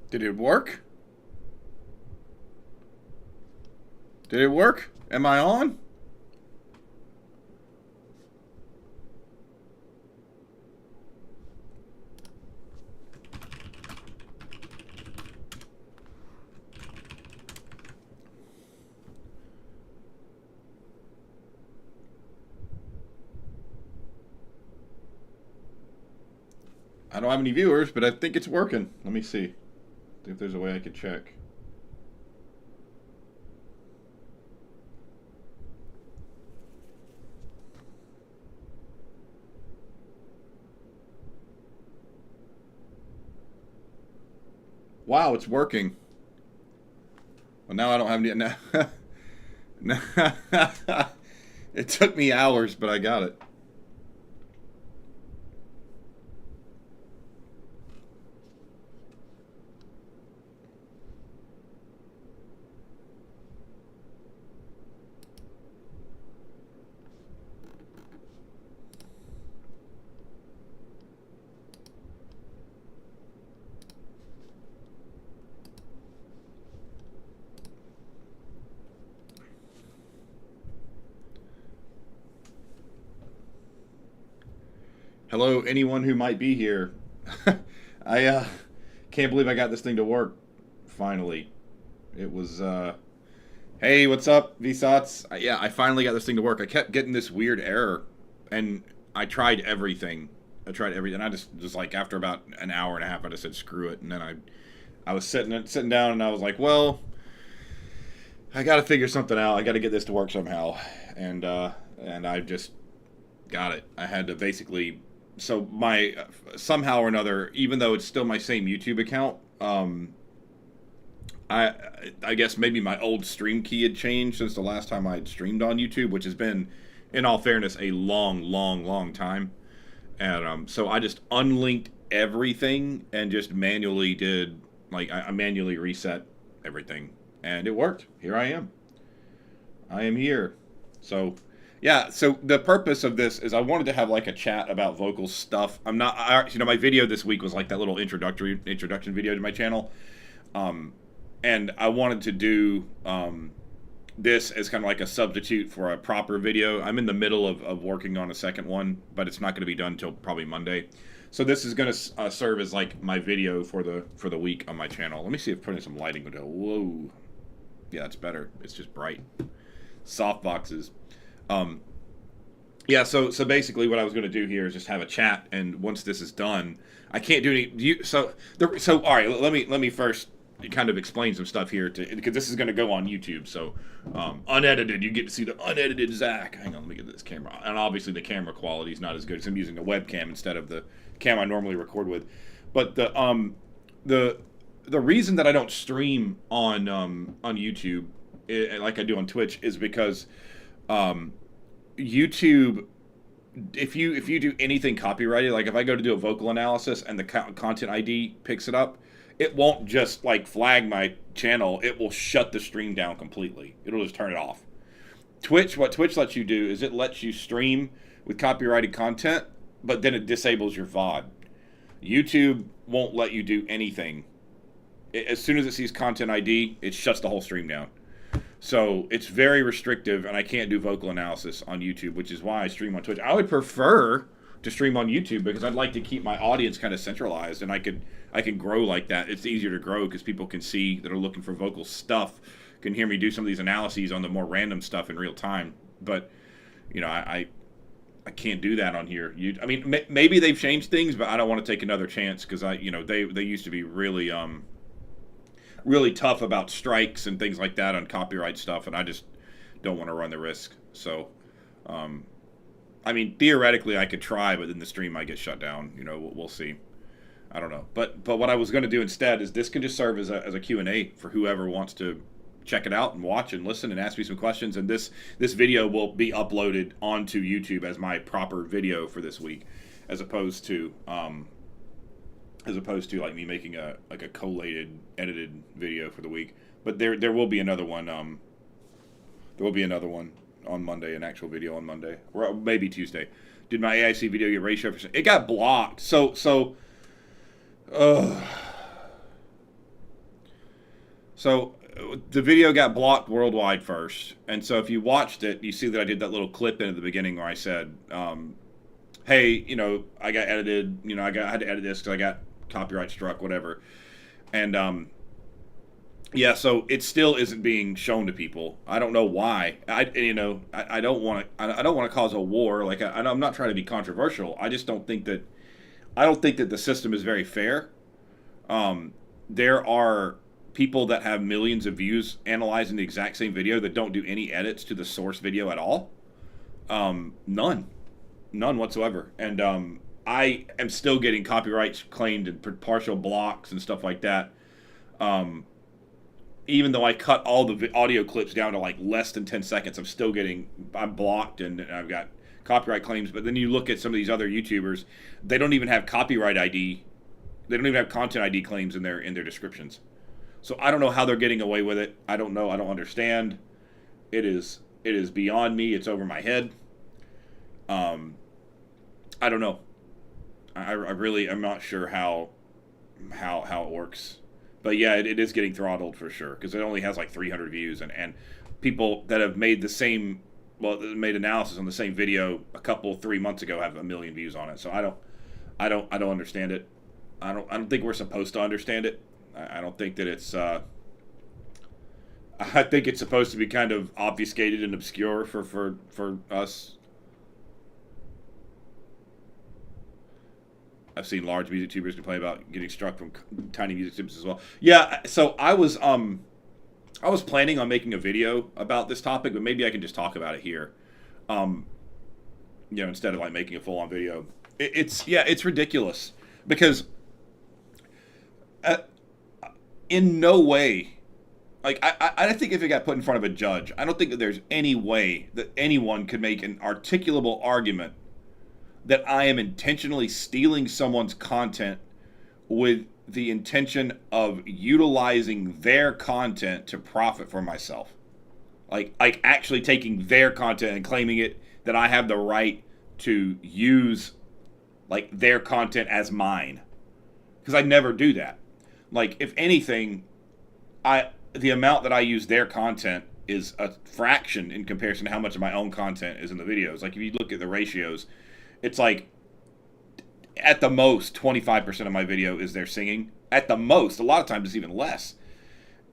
Did it work? Did it work? Am I on? I don't have any viewers, but I think it's working. Let me see if there's a way I could check. Wow, it's working. Well, now I don't have any. Now, it took me hours, but I got it. Hello, anyone who might be here. I can't believe I got this thing to work. Finally, it was. Hey, what's up, VSOTs? Yeah, I finally got this thing to work. I kept getting this weird error, and I tried everything. I tried everything. I just like after about an hour and a half, I just said screw it, and then I was sitting down, and I was like, well, I got to figure something out. I got to get this to work somehow, and I just got it. I had to basically so my somehow or another, even though it's still my same YouTube account, I I guess maybe my old stream key had changed since the last time I had streamed on YouTube, which has been, in all fairness, a long, long, long time. And so I just unlinked everything and just manually did like I manually reset everything, and it worked. Here I am. I am here. So, yeah. So the purpose of this is I wanted to have like a chat about vocal stuff. I'm not. My video this week was like that little introduction video to my channel, um, and I wanted to do this as kind of like a substitute for a proper video. I'm in the middle of working on a second one, but it's not going to be done until probably Monday. So this is going to serve as like my video for the week on my channel. Let me see if putting some lighting would help. Whoa, yeah, it's better. It's just bright. Soft boxes. Um, yeah, so basically, what I was going to do here is just have a chat, and once this is done, I can't do any. So all right, let me first kind of explain some stuff here because this is going to go on YouTube. So unedited, you get to see the unedited Zach. Hang on, let me get this camera, and obviously the camera quality is not as good because I'm using a webcam instead of the cam I normally record with. But the the reason that I don't stream on YouTube like I do on Twitch is because um, YouTube, if you do anything copyrighted, like if I go to do a vocal analysis and the content ID picks it up, it won't just like flag my channel. It will shut the stream down completely. It'll just turn it off. What Twitch lets you do is it lets you stream with copyrighted content, but then it disables your VOD. YouTube won't let you do anything. As soon as it sees content ID, it shuts the whole stream down. So it's very restrictive, and I can't do vocal analysis on YouTube, which is why I stream on Twitch. I would prefer to stream on YouTube because I'd like to keep my audience kind of centralized, and I can grow like that. It's easier to grow because people can see that are looking for vocal stuff, can hear me do some of these analyses on the more random stuff in real time. But I can't do that on here. I mean, maybe they've changed things, but I don't want to take another chance because they used to be really tough about strikes and things like that on copyright stuff, and I just don't want to run the risk. So, I mean, theoretically, I could try, but then the stream might get shut down. We'll see. I don't know. But what I was going to do instead is this can just serve as a Q&A for whoever wants to check it out and watch and listen and ask me some questions. And this video will be uploaded onto YouTube as my proper video for this week, as opposed to like me making a collated edited video for the week. But there will be another one. There will be another one on Monday, an actual video on Monday, or maybe Tuesday. Did my AIC video get ratio? It got blocked. So So the video got blocked worldwide first, and so if you watched it, you see that I did that little clip in at the beginning where I said, "Hey, I got edited. I had to edit this because I got copyright struck, whatever." And yeah, so it still isn't being shown to people. I don't know why. I don't want to. I don't want to cause a war. Like I'm not trying to be controversial. I just don't think that. I don't think that the system is very fair. There are people that have millions of views analyzing the exact same video that don't do any edits to the source video at all. None whatsoever. And I am still getting copyrights claimed and partial blocks and stuff like that. Even though I cut all the audio clips down to like less than 10 seconds, I'm blocked and I've got copyright claims. But then you look at some of these other YouTubers, they don't even have copyright ID. They don't even have content ID claims in their descriptions. So I don't know how they're getting away with it. I don't know. I don't understand. It is beyond me. It's over my head. I don't know. I really am not sure how it works. But yeah, it is getting throttled for sure because it only has like 300 views and people that have made made analysis on the same video 3 months ago have 1 million views on it. So I don't understand it. I don't think we're supposed to understand it. I don't think that it's. I think it's supposed to be kind of obfuscated and obscure for us. I've seen large music tubers complain about getting struck from tiny music tubers as well. Yeah, so I was planning on making a video about this topic, but maybe I can just talk about it here. Instead of like making a full-on video. It's ridiculous because in no way, like I think if it got put in front of a judge, I don't think that there's any way that anyone could make an articulable argument that I am intentionally stealing someone's content with the intention of utilizing their content to profit for myself. Like actually taking their content and claiming it that I have the right to use like their content as mine. Because I never do that. Like if anything, the amount that I use their content is a fraction in comparison to how much of my own content is in the videos. Like if you look at the ratios, it's like at the most 25% of my video is their singing. At the most, a lot of times it's even less.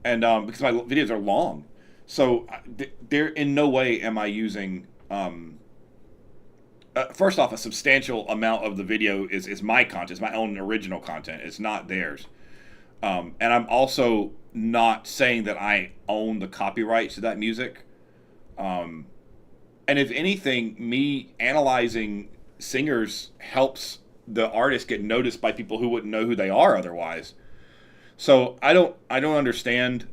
And because my videos are long. So there in no way am I using first off, a substantial amount of the video is my content, it's my own original content. It's not theirs. And I'm also not saying that I own the copyright to that music. And if anything, me analyzing singers helps the artist get noticed by people who wouldn't know who they are otherwise. So I don't understand.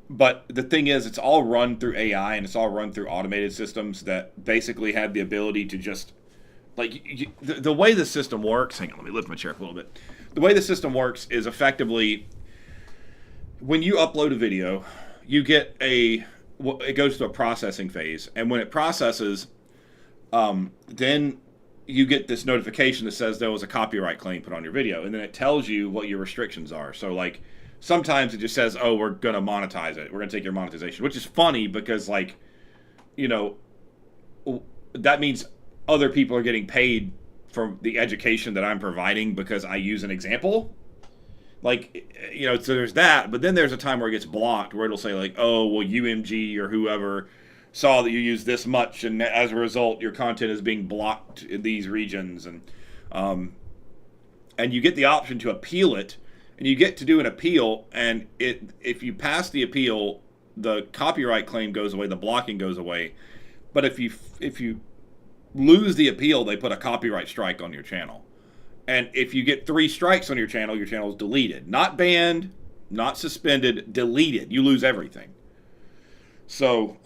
But the thing is, it's all run through AI and it's all run through automated systems that basically have the ability to just the way the system works. Hang on, let me lift my chair up a little bit. The way the system works is effectively when you upload a video, you get it goes to a processing phase, and when it processes, then you get this notification that says there was a copyright claim put on your video, and then it tells you what your restrictions are. So like sometimes it just says, oh, we're going to monetize it. We're going to take your monetization, which is funny because that means other people are getting paid for the education that I'm providing because I use an example. So there's that, but then there's a time where it gets blocked where it'll say like, oh, well, UMG or whoever saw that you use this much, and as a result, your content is being blocked in these regions, and you get the option to appeal it, and you get to do an appeal, and if you pass the appeal, the copyright claim goes away, the blocking goes away, but if you lose the appeal, they put a copyright strike on your channel, and if you get 3 strikes on your channel is deleted, not banned, not suspended, deleted. You lose everything. So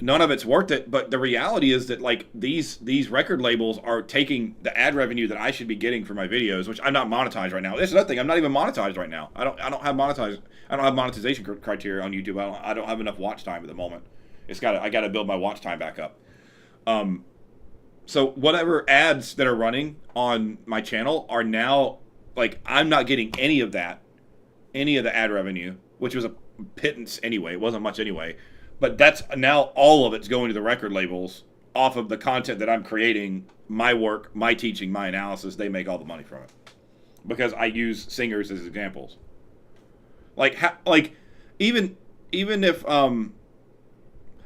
none of it's worth it, but the reality is that like these record labels are taking the ad revenue that I should be getting for my videos, which I'm not monetized right now. This is another thing, I'm not even monetized right now. I don't have monetization criteria on YouTube. I don't have enough watch time at the moment. I got to build my watch time back up. So whatever ads that are running on my channel are now like I'm not getting any of that any of the ad revenue, which was a pittance anyway. It wasn't much anyway. But that's now all of it's going to the record labels off of the content that I'm creating, my work, my teaching, my analysis. They make all the money from it because I use singers as examples. Like even if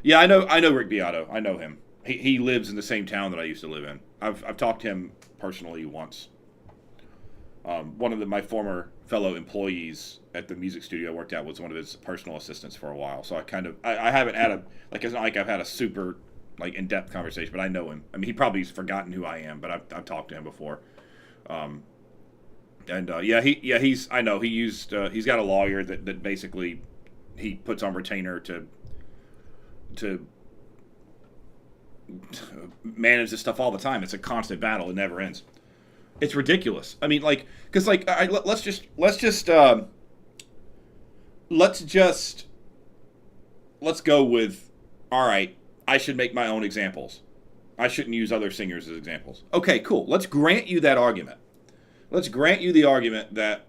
yeah, I know Rick Beato. I know him. He lives in the same town that I used to live in. I've talked to him personally once. One of my former fellow employees at the music studio I worked at was one of his personal assistants for a while. So I haven't had it's not like I've had a super like in-depth conversation, but I know him. I mean, he probably's forgotten who I am, but I've talked to him before. He's I know he's got a lawyer that basically he puts on retainer to manage this stuff all the time. It's a constant battle. It never ends. It's ridiculous. I mean, like, because like, let's just go with, all right, I should make my own examples. I shouldn't use other singers as examples. Okay, cool. Let's grant you that argument. Let's grant you the argument that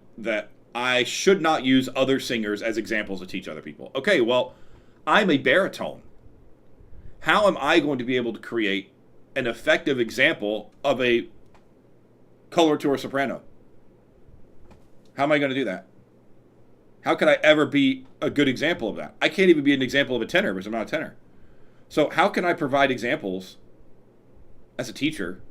I should not use other singers as examples to teach other people. Okay, well, I'm a baritone. How am I going to be able to create an effective example of a coloratura soprano? How am I going to do that? How could I ever be a good example of that? I can't even be an example of a tenor because I'm not a tenor. So how can I provide examples as a teacher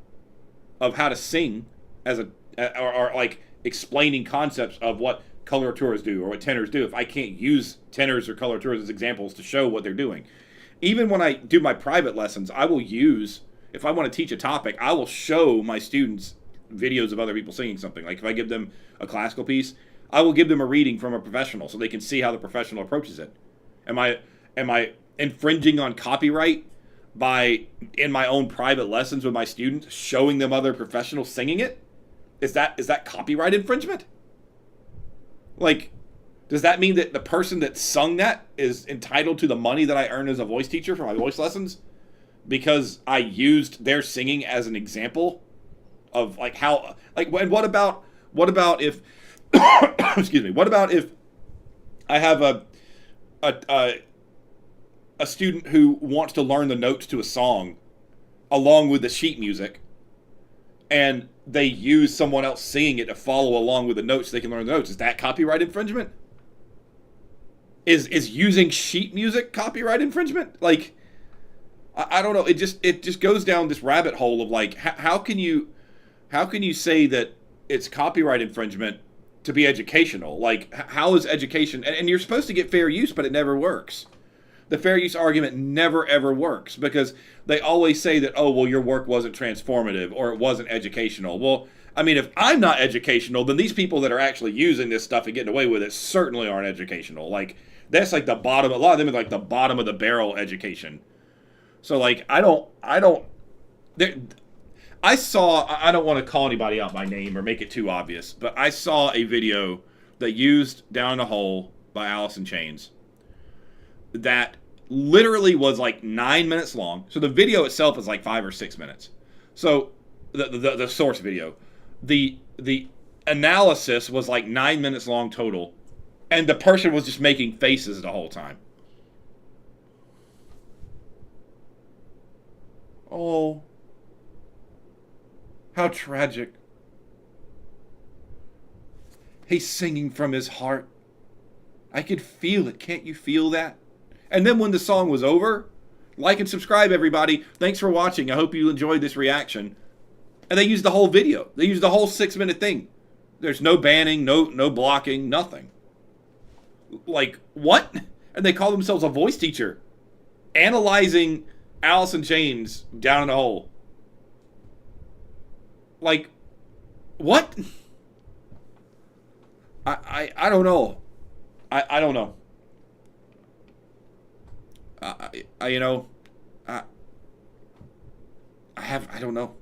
of how to sing as or like explaining concepts of what coloraturas do or what tenors do if I can't use tenors or coloraturas as examples to show what they're doing? Even when I do my private lessons, I will use, if I want to teach a topic, I will show my students videos of other people singing something. Like if I give them a classical piece, I will give them a reading from a professional so they can see how the professional approaches it. Am I infringing on copyright by, in my own private lessons with my students, showing them other professionals singing it? Is that copyright infringement? Like, does that mean that the person that sung that is entitled to the money that I earn as a voice teacher for my voice lessons because I used their singing as an example of like how, like, and what about if excuse me, what about if I have a student who wants to learn the notes to a song along with the sheet music and they use someone else singing it to follow along with the notes so they can learn the notes? Is that copyright infringement? Is using sheet music copyright infringement? Like, I don't know. It just goes down this rabbit hole of like, how can you say that it's copyright infringement to be educational? Like, how is education? And you're supposed to get fair use, but it never works. The fair use argument never ever works because they always say that, oh, well, your work wasn't transformative or it wasn't educational. Well, I mean, if I'm not educational, then these people that are actually using this stuff and getting away with it certainly aren't educational. Like, that's like the bottom. A lot of them are like the bottom of the barrel education. So like, I don't want to call anybody out by name or make it too obvious, but I saw a video that used Down the Hole by Alice in Chains that literally was like 9 minutes long. So the video itself is like 5 or 6 minutes. So the source video, the analysis was like 9 minutes long total, and the person was just making faces the whole time. Oh, how tragic. He's singing from his heart. I could feel it. Can't you feel that? And then when the song was over, like and subscribe, everybody. Thanks for watching. I hope you enjoyed this reaction. And they used the whole video. They used the whole 6 minute thing. There's no banning, no blocking, nothing. Like, what? And they call themselves a voice teacher, analyzing Alice in Chains Down in the Hole. Like, what? I don't know. I don't know. I don't know.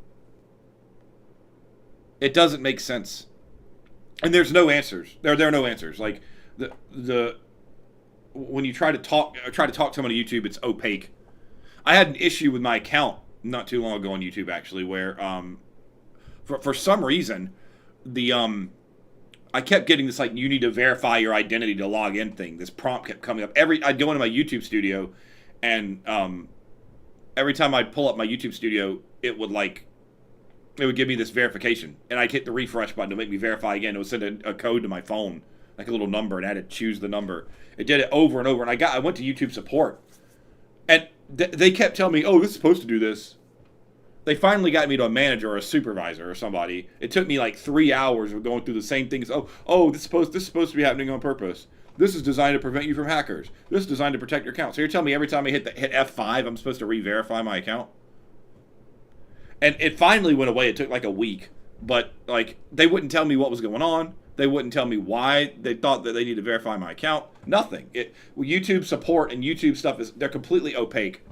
It doesn't make sense. And there's no answers. There are no answers. Like the when you try to talk to someone on YouTube, it's opaque. I had an issue with my account not too long ago on YouTube, actually, where for some reason the I kept getting this like, you need to verify your identity to log in thing. This prompt kept coming up. I'd go into my YouTube studio, and every time I'd pull up my YouTube studio, it would give me this verification, and I'd hit the refresh button to make me verify again. It would send a code to my phone, like a little number, and I had to choose the number. It did it over and over, and I went to YouTube support, and they kept telling me, "Oh, this is supposed to do this." They finally got me to a manager or a supervisor or somebody. It took me like 3 hours of going through the same things. This is supposed to be happening on purpose. This is designed to prevent you from hackers. This is designed to protect your account. So you're telling me every time I hit F5, I'm supposed to re-verify my account? And it finally went away. It took like a week. But like, they wouldn't tell me what was going on. They wouldn't tell me why they thought that they needed to verify my account. Nothing. YouTube support and YouTube stuff they're completely opaque.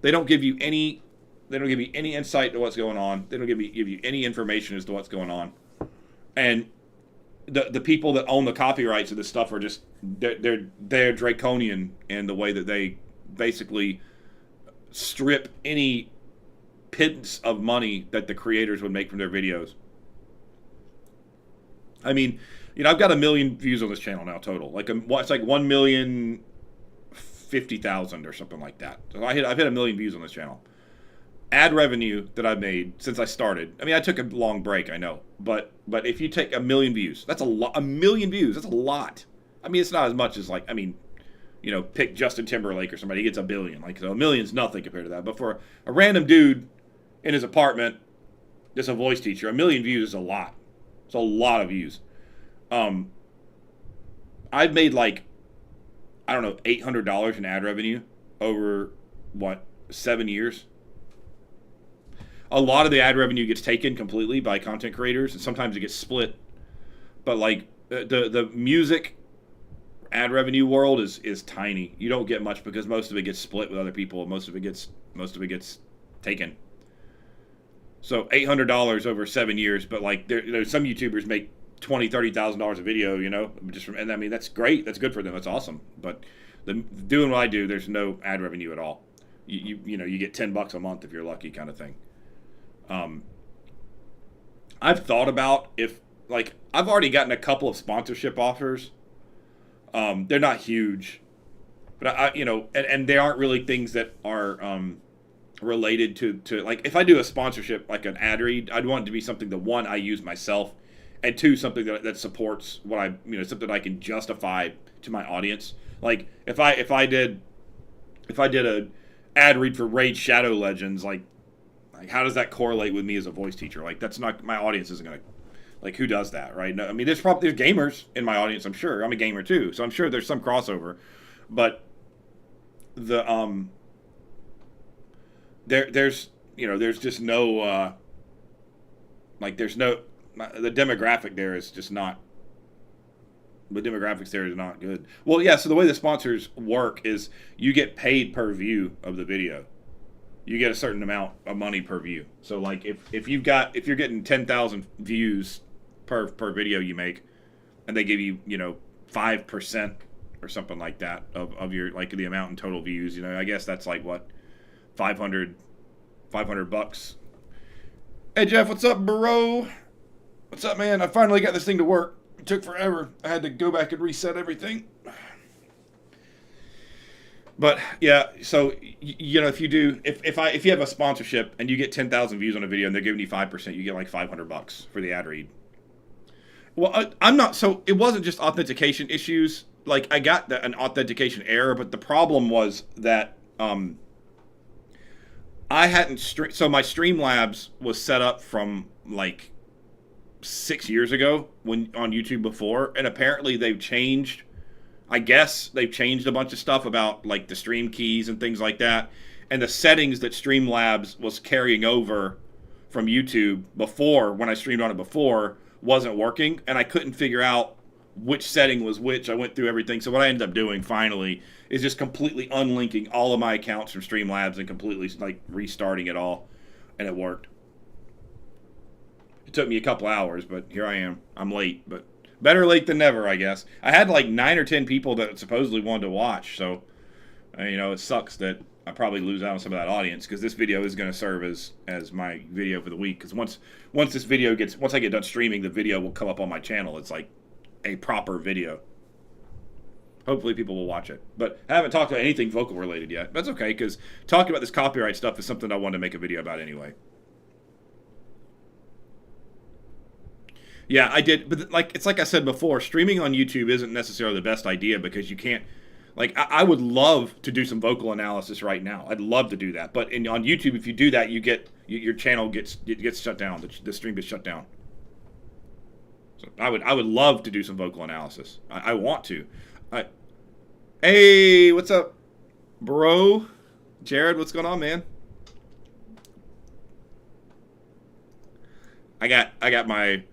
They don't give you any insight to what's going on. They don't give you any information as to what's going on. And the people that own the copyrights of this stuff are just they're draconian in the way that they basically strip any pittance of money that the creators would make from their videos. I mean, I've got 1 million views on this channel now total. It's like 1,050,000 or something like that. So I've hit 1 million views on this channel. Ad revenue that I've made since I started. I mean, I took a long break, I know, but if you take 1 million views, that's a lot. 1 million views, that's a lot. I mean, it's not as much as pick Justin Timberlake or somebody, he gets 1 billion. So 1 million's nothing compared to that. But for a random dude in his apartment, just a voice teacher, 1 million views is a lot. It's a lot of views. I've made $800 in ad revenue over 7 years. A lot of the ad revenue gets taken completely by content creators, and sometimes it gets split. But the music ad revenue world is tiny. You don't get much because most of it gets split with other people, and most of it gets taken. So $800 over 7 years, but there's some YouTubers make $20,000-$30,000 a video, and I mean, that's great. That's good for them. That's awesome. But doing what I do, there's no ad revenue at all. You get $10 a month if you're lucky, kind of thing. I've thought about I've already gotten a couple of sponsorship offers. They're not huge, but and they aren't really things that are related to if I do a sponsorship like an ad read, I'd want it to be something that, one, I use myself, and two, something that supports what something I can justify to my audience. Like if I did a ad read for Raid Shadow Legends, how does that correlate with me as a voice teacher? That's not, my audience isn't gonna, who does that, right? No, I mean, there's gamers in my audience, I'm sure. I'm a gamer too, so I'm sure there's some crossover, but there's just no the demographic there is just not. The demographics there is not good. Well, yeah. So the way the sponsors work is you get paid per view of the video. You get a certain amount of money per view. So if you're getting 10,000 views per video you make, and they give you 5% or something like that of your the amount in total views. I guess that's $500. Hey Jeff, what's up, bro? What's up, man? I finally got this thing to work. It took forever. I had to go back and reset everything. But yeah, so if you have a sponsorship and you get 10,000 views on a video and they're giving you 5%, you get $500 for the ad read. Well, I'm not. So it wasn't just authentication issues. I got an authentication error, but the problem was that I hadn't so my Streamlabs was set up from 6 years ago when on YouTube before, and apparently they've changed. I guess they've changed a bunch of stuff about the stream keys and things like that, and the settings that Streamlabs was carrying over from YouTube before, when I streamed on it before, wasn't working, and I couldn't figure out which setting was which. I went through everything, so what I ended up doing finally is just completely unlinking all of my accounts from Streamlabs and completely restarting it all, and it worked. It took me a couple hours, but here I am. I'm late, but better late than never, I guess. I had 9 or 10 people that supposedly wanted to watch, so it sucks that I probably lose out on some of that audience, because this video is going to serve as my video for the week. Because once I get done streaming, the video will come up on my channel. It's a proper video. Hopefully people will watch it. But I haven't talked about anything vocal related yet. That's okay, because talking about this copyright stuff is something I wanted to make a video about anyway. Yeah, I did, but like it's like I said before, streaming on YouTube isn't necessarily the best idea because you can't. Like I would love to do some vocal analysis right now. I'd love to do that, but on YouTube, if you do that, your channel gets shut down. The stream gets shut down. So I would love to do some vocal analysis. I want to. Hey, what's up, bro? Jared, what's going on, man? I got my.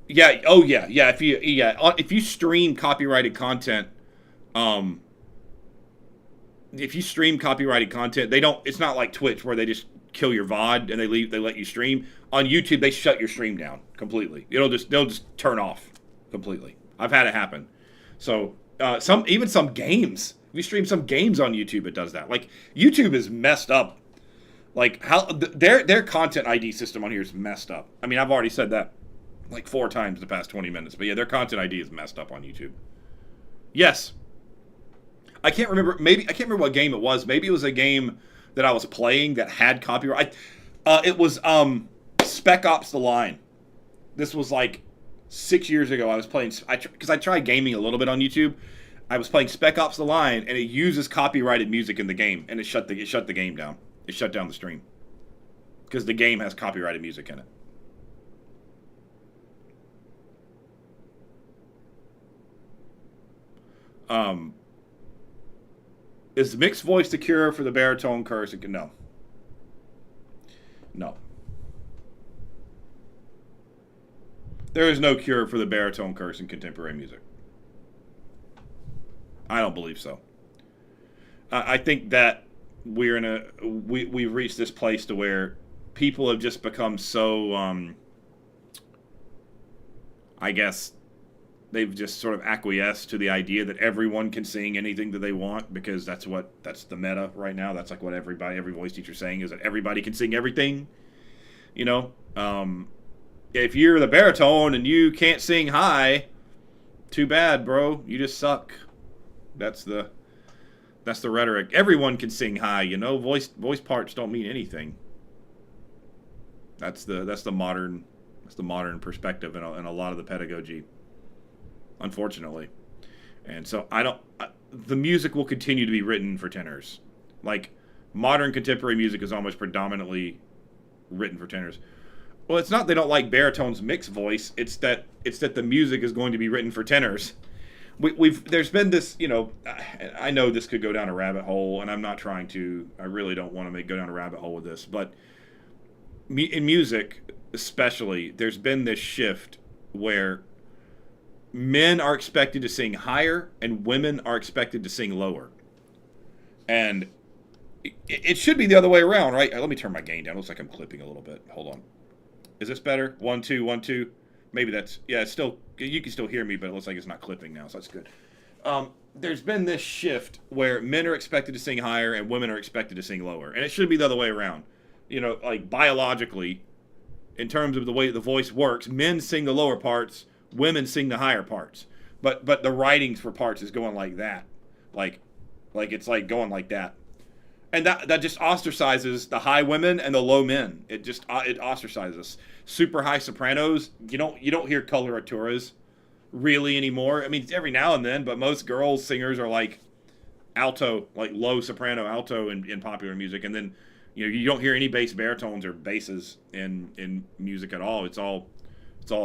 Yeah. Oh yeah. Yeah. If you stream copyrighted content, if you stream copyrighted content, they don't. It's not like Twitch where they just kill your VOD and they let you stream. On YouTube, they shut your stream down completely. They'll just turn off completely. I've had it happen. So some games. If you stream some games on YouTube, it does that. Like YouTube is messed up. Like how their content ID system on here is messed up. I mean, I've already said that like 4 times in the past 20 minutes. But yeah, their content ID is messed up on YouTube. Yes. I can't remember what game it was. Maybe it was a game that I was playing that had copyright. It was Spec Ops: The Line. This was like 6 years ago. I was playing because I tried gaming a little bit on YouTube. I was playing Spec Ops: The Line, and it uses copyrighted music in the game, and it shut the game down. It shut down the stream because the game has copyrighted music in it. Is mixed voice the cure for the baritone curse? No. No. There is no cure for the baritone curse in contemporary music. I don't believe so. I think that we've reached this place to where people have just become so I guess they've just sort of acquiesced to the idea that everyone can sing anything that they want because that's the meta right now. That's like what every voice teacher's saying is that everybody can sing everything. You know, if you're the baritone and you can't sing high, too bad, bro. You just suck. That's the rhetoric. Everyone can sing high, you know. Voice parts don't mean anything. That's the modern perspective in a lot of the pedagogy, unfortunately. And so the music will continue to be written for tenors. Like modern contemporary music is almost predominantly written for tenors. Well, it's not they don't like baritone's mixed voice. It's that the music is going to be written for tenors. There's been this, you know, I know this could go down a rabbit hole, and I'm not trying to. I really don't want to go down a rabbit hole with this, but in music, especially, there's been this shift where men are expected to sing higher and women are expected to sing lower, and it should be the other way around, right? Let me turn my gain down. It looks like I'm clipping a little bit. Hold on. Is this better? 1 2 1 2. Maybe that's, yeah, it's still, you can still hear me, but it looks like it's not clipping now, so that's good. There's been this shift where men are expected to sing higher and women are expected to sing lower. And it should be the other way around. You know, like biologically, in terms of the way the voice works, men sing the lower parts, women sing the higher parts. But the writings for parts is going like that. Like it's like going like that. And that just ostracizes the high women and the low men. It ostracizes us. Super high sopranos, you don't hear coloraturas really anymore. I mean, every now and then, but most girls singers are like alto, like low soprano, alto in popular music. And then, you know, you don't hear any bass baritones or basses in music at all. It's all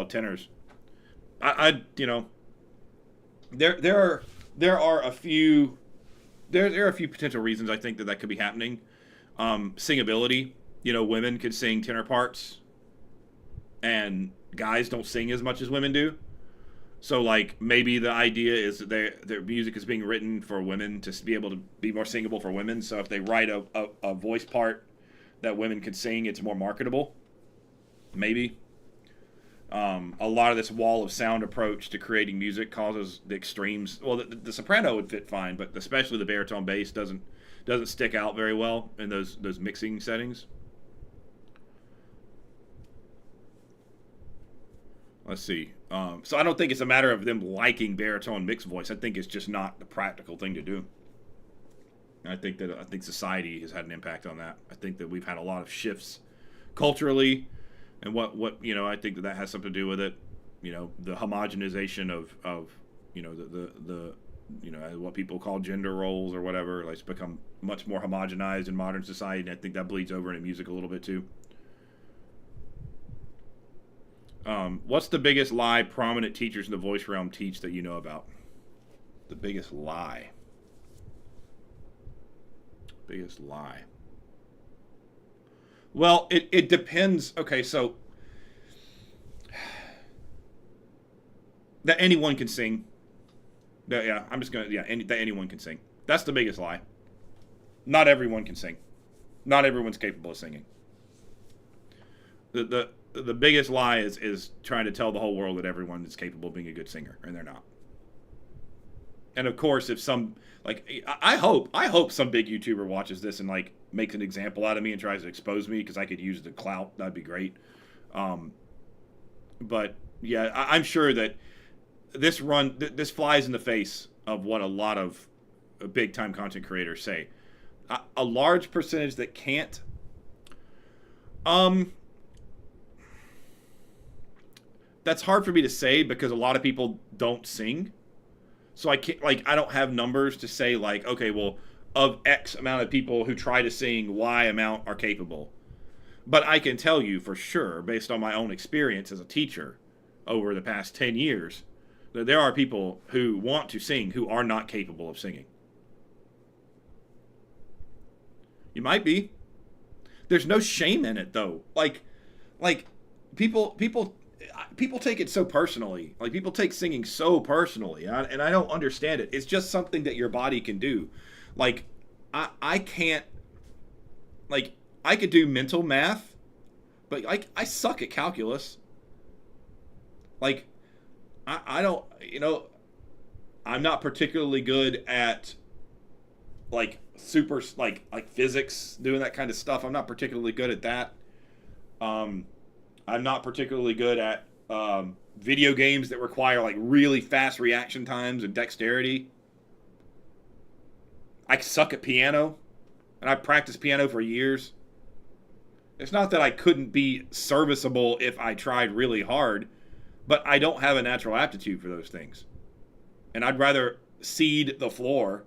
tenors. I you know, there are a few potential reasons I think that could be happening. Singability, you know, women could sing tenor parts, and guys don't sing as much as women do. So, like, maybe the idea is that their music is being written for women to be able to be more singable for women. So if they write a voice part that women can sing, it's more marketable. Maybe. A lot of this wall of sound approach to creating music causes the extremes. Well, the soprano would fit fine, but especially the baritone bass doesn't stick out very well in those mixing settings. Let's see. So I don't think it's a matter of them liking baritone mixed voice. I think it's just not the practical thing to do. And I think society has had an impact on that. I think that we've had a lot of shifts culturally, and what I think that has something to do with it. The homogenization of the what people call gender roles or whatever. Like, it's become much more homogenized in modern society, and I think that bleeds over into music a little bit too. What's the biggest lie prominent teachers in the voice realm teach that you know about? The biggest lie. Biggest lie. Well, it depends. Okay, so that anyone can sing. Yeah, I'm just gonna that anyone can sing. That's the biggest lie. Not everyone can sing. Not everyone's capable of singing. The biggest lie is trying to tell the whole world that everyone is capable of being a good singer, and they're not. And of course, if some, like, I hope some big YouTuber watches this and like makes an example out of me and tries to expose me, because I could use the clout. That'd be great. But yeah, I'm sure that this flies in the face of what a lot of big time content creators say. A large percentage that can't. That's hard for me to say because a lot of people don't sing. So I can't, I don't have numbers to say, like, okay, well, of X amount of people who try to sing, Y amount are capable. But I can tell you for sure, based on my own experience as a teacher over the past 10 years, that there are people who want to sing who are not capable of singing. You might be. There's no shame in it, though. Like people take it so personally. Like, people take singing so personally, and I don't understand it. It's just something that your body can do. Like, I can't. Like, I could do mental math, but I suck at calculus. Like, I don't. I'm not particularly good at super like physics, doing that kind of stuff. I'm not particularly good at that. I'm not particularly good at video games that require like really fast reaction times and dexterity. I suck at piano, and I practiced piano for years. It's not that I couldn't be serviceable if I tried really hard, but I don't have a natural aptitude for those things. And I'd rather cede the floor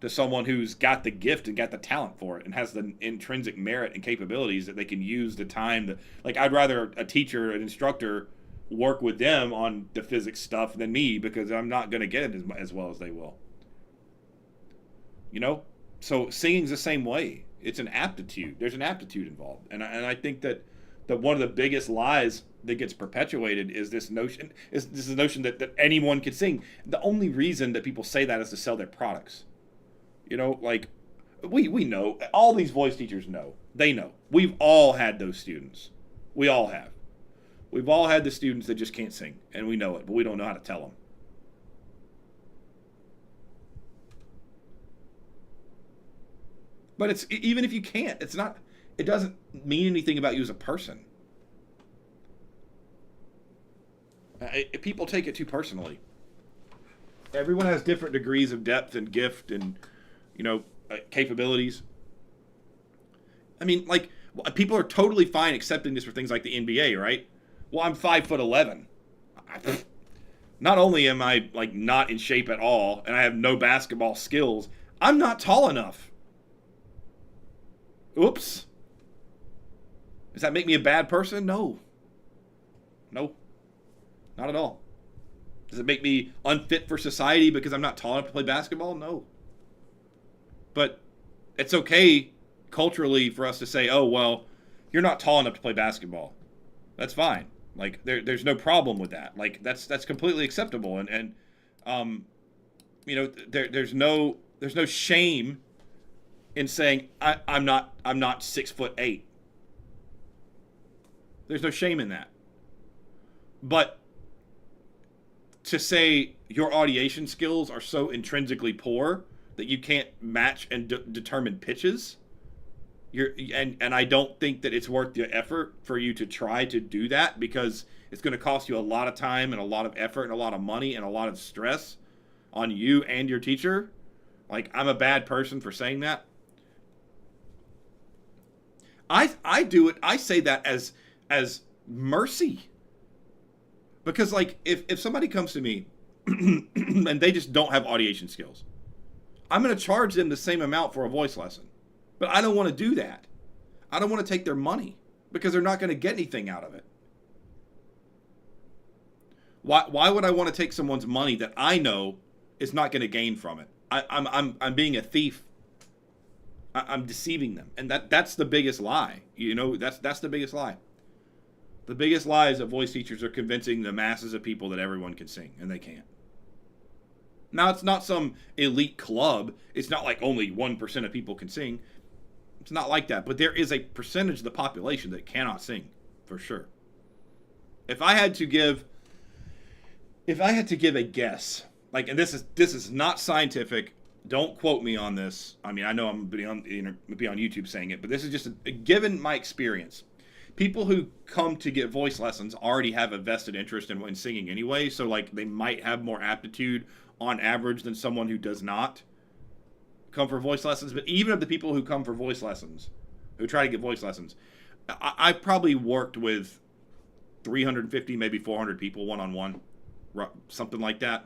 to someone who's got the gift and got the talent for it and has the intrinsic merit and capabilities that they can use the time to, like, I'd rather a teacher, an instructor, work with them on the physics stuff than me, because I'm not going to get it as well as they will. So singing's the same way. It's an aptitude. There's an aptitude involved. And I think that one of the biggest lies that gets perpetuated is this notion that anyone can sing. The only reason that people say that is to sell their products. Like, we know, all these voice teachers know. They know. We've all had those students. We all have. We've all had the students that just can't sing, and we know it, but we don't know how to tell them. But it's, even if you can't, it doesn't mean anything about you as a person. People take it too personally. Everyone has different degrees of depth and gift and capabilities. I mean, like, people are totally fine accepting this for things like the NBA, right? Well, I'm 5'11". Not only am I like not in shape at all, and I have no basketball skills, I'm not tall enough. Oops. Does that make me a bad person? No. No. Not at all. Does it make me unfit for society because I'm not tall enough to play basketball? No. But it's okay culturally for us to say, oh, well, you're not tall enough to play basketball. That's fine. Like, there's no problem with that. Like, that's completely acceptable. And there's no shame in saying I'm not 6'8". There's no shame in that. But to say your audiation skills are so intrinsically poor that you can't match and determine pitches, And I don't think that it's worth the effort for you to try to do that, because it's going to cost you a lot of time and a lot of effort and a lot of money and a lot of stress on you and your teacher. Like, I'm a bad person for saying that. I do it. I say that as mercy, because like if somebody comes to me and they just don't have audiation skills, I'm going to charge them the same amount for a voice lesson. But I don't want to do that. I don't want to take their money because they're not going to get anything out of it. Why would I want to take someone's money that I know is not going to gain from it? I'm being a thief. I'm deceiving them, and that's the biggest lie. You know, that's the biggest lie. The biggest lie is that voice teachers are convincing the masses of people that everyone can sing, and they can't. Now, it's not some elite club. It's not like only 1% of people can sing. It's not like that. But there is a percentage of the population that cannot sing, for sure. If I had to give a guess, like, and this is not scientific. Don't quote me on this. I mean, I know I'm going to be on YouTube saying it, but this is just given my experience. People who come to get voice lessons already have a vested interest in singing anyway, so like they might have more aptitude on average than someone who does not come for voice lessons. But even of the people who come for voice lessons, who try to get voice lessons, I've probably worked with 350, maybe 400 people one-on-one, something like that.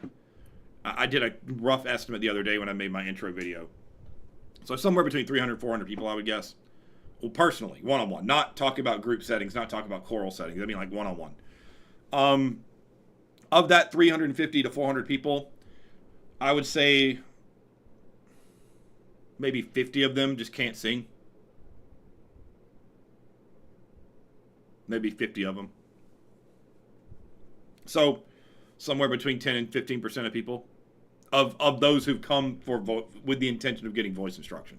I did a rough estimate the other day when I made my intro video. So somewhere between 300 400 people, I would guess. Well, personally, one-on-one. Not talking about group settings, not talking about choral settings. I mean like one-on-one. Of that 350 to 400 people, I would say maybe 50 of them just can't sing. Maybe 50 of them. So somewhere between 10 and 15% of people, of those who've come with the intention of getting voice instruction.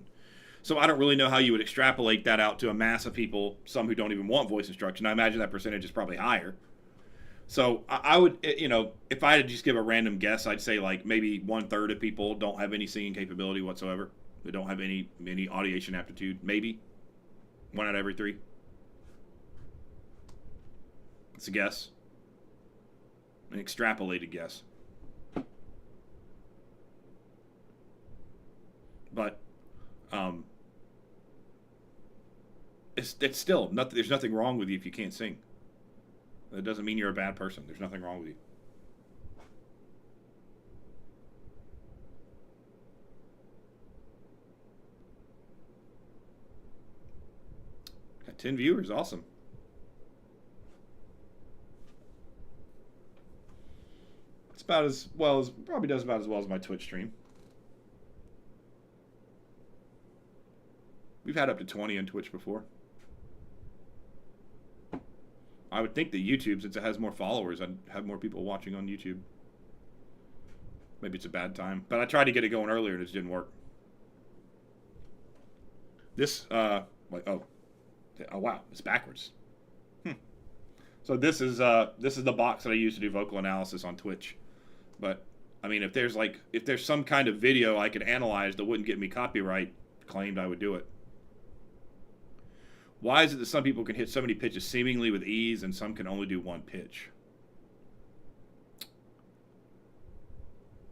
So I don't really know how you would extrapolate that out to a mass of people, some who don't even want voice instruction. I imagine that percentage is probably higher. So I would, if I had to just give a random guess, I'd say like maybe 1/3 of people don't have any singing capability whatsoever. They don't have any audiation aptitude. Maybe 1 out of every 3. It's a guess. An extrapolated guess. But it's still nothing. There's nothing wrong with you if you can't sing. That doesn't mean you're a bad person. There's nothing wrong with you. Got 10 viewers. Awesome. It's about as well as, probably does about as well as my Twitch stream. We've had up to 20 on Twitch before. I would think that YouTube, since it has more followers, I'd have more people watching on YouTube. Maybe it's a bad time. But I tried to get it going earlier and it just didn't work. This, oh wow, it's backwards. So this is the box that I use to do vocal analysis on Twitch. But, I mean, if there's some kind of video I could analyze that wouldn't get me copyright claimed, I would do it. Why is it that some people can hit so many pitches seemingly with ease and some can only do one pitch?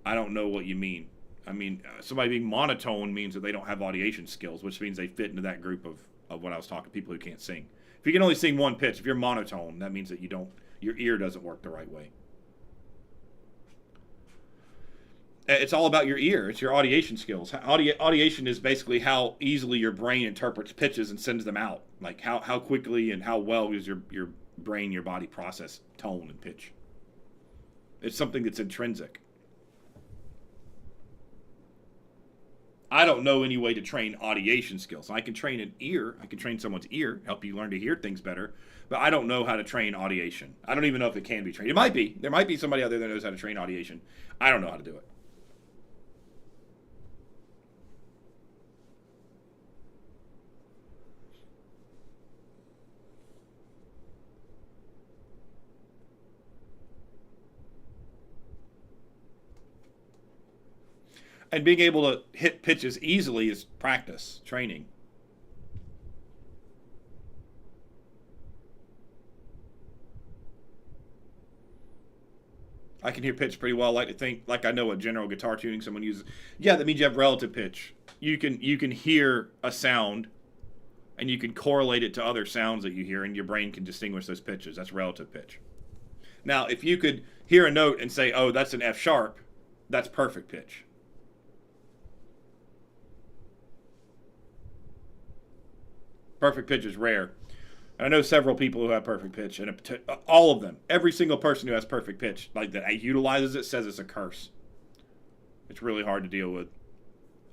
I don't know what you mean. I mean, somebody being monotone means that they don't have audiation skills, which means they fit into that group of what I was talking, people who can't sing. If you can only sing one pitch, if you're monotone, that means that your ear doesn't work the right way. It's all about your ear. It's your audiation skills. Audiation is basically how easily your brain interprets pitches and sends them out. Like how quickly and how well does your brain, your body process tone and pitch. It's something that's intrinsic. I don't know any way to train audiation skills. I can train an ear. I can train someone's ear, help you learn to hear things better. But I don't know how to train audiation. I don't even know if it can be trained. It might be. There might be somebody out there that knows how to train audiation. I don't know how to do it. And being able to hit pitches easily is practice, training. I can hear pitch pretty well. I like to think like I know what general guitar tuning someone uses. Yeah, that means you have relative pitch. You can hear a sound and you can correlate it to other sounds that you hear, and your brain can distinguish those pitches. That's relative pitch. Now, if you could hear a note and say, oh, that's an F sharp, that's perfect pitch. Perfect pitch is rare. And I know several people who have perfect pitch, and all of them, every single person who has perfect pitch, like that utilizes it, says it's a curse. It's really hard to deal with.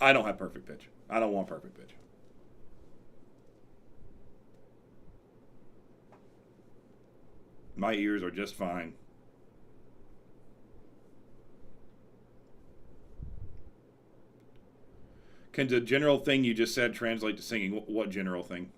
I don't have perfect pitch. I don't want perfect pitch. My ears are just fine. Can the general thing you just said translate to singing? What general thing?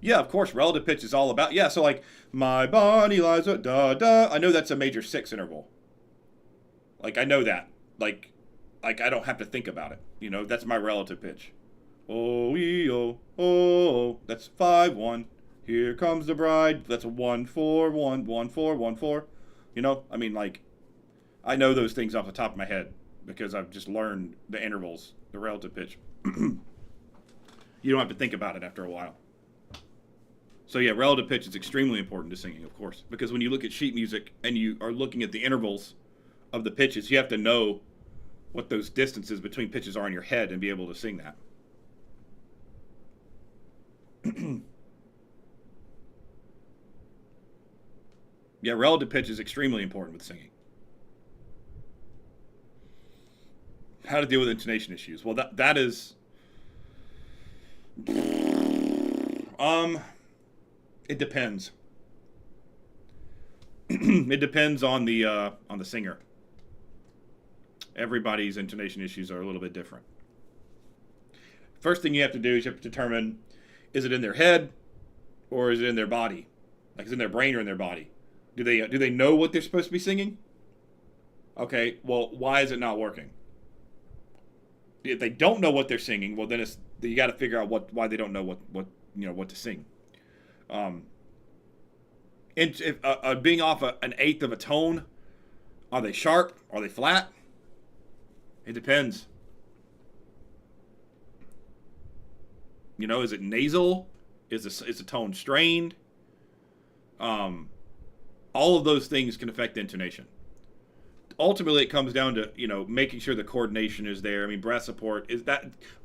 Yeah, of course, relative pitch is all about. Yeah, so like, my body lies, da da. I know that's a major six interval. Like, I know that. Like I don't have to think about it. You know, that's my relative pitch. Oh, oh, oh. That's 5-1. Here comes the bride. That's a 1-4-1, 1-4, 1-4. You know, I mean, like, I know those things off the top of my head because I've just learned the intervals, the relative pitch. You don't have to think about it after a while. So yeah, relative pitch is extremely important to singing, of course, because when you look at sheet music and you are looking at the intervals of the pitches, you have to know what those distances between pitches are in your head and be able to sing that. Yeah, relative pitch is extremely important with singing. How to deal with intonation issues? Well, that is, it depends. It depends on the singer. Everybody's intonation issues are a little bit different. First thing you have to do is you have to determine, is it in their head or is it in their body? Like, is it in their brain or in their body? Do they know what they're supposed to be singing? Okay, well, why is it not working? If they don't know what they're singing, well, then you got to figure out why they don't know what to sing. And if, being off an eighth of a tone, are they sharp? Are they flat? It depends. You know, is it nasal? Is the tone strained? All of those things can affect the intonation. Ultimately, it comes down to, you know, making sure the coordination is there. I mean, breath support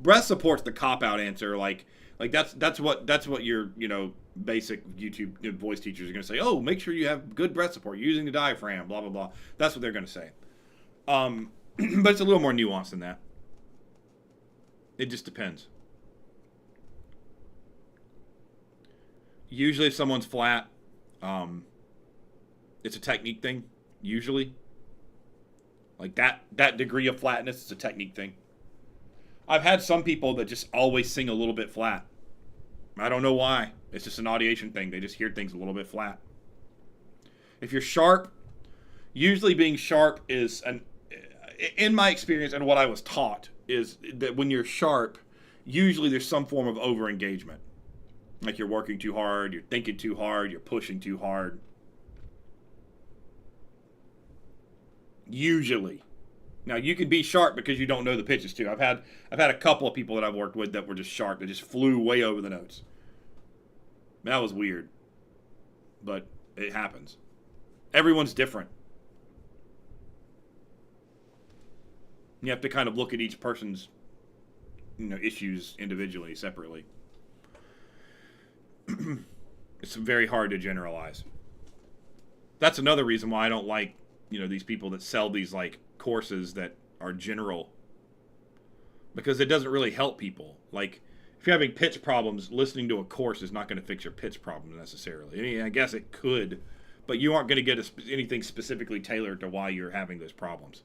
breath support's the cop out answer. Like that's what your, you know, basic YouTube voice teachers are going to say. Oh, make sure you have good breath support using the diaphragm. Blah blah blah. That's what they're going to say. But it's a little more nuanced than that. It just depends. Usually, if someone's flat, it's a technique thing. Usually, like that degree of flatness is a technique thing. I've had some people that just always sing a little bit flat. I don't know why. It's just an audiation thing. They just hear things a little bit flat. If you're sharp, usually being sharp is in my experience and what I was taught is that when you're sharp, usually there's some form of over-engagement. Like you're working too hard, you're thinking too hard, you're pushing too hard. Usually. Now you can be sharp because you don't know the pitches too. I've had a couple of people that I've worked with that were just sharp. They just flew way over the notes. That was weird. But it happens. Everyone's different. You have to kind of look at each person's, you know, issues individually, separately. It's very hard to generalize. That's another reason why I don't like, you know, these people that sell these like courses that are general, because it doesn't really help people. Like, if you're having pitch problems, listening to a course is not going to fix your pitch problem necessarily. I mean, I guess it could, but you aren't going to get anything specifically tailored to why you're having those problems.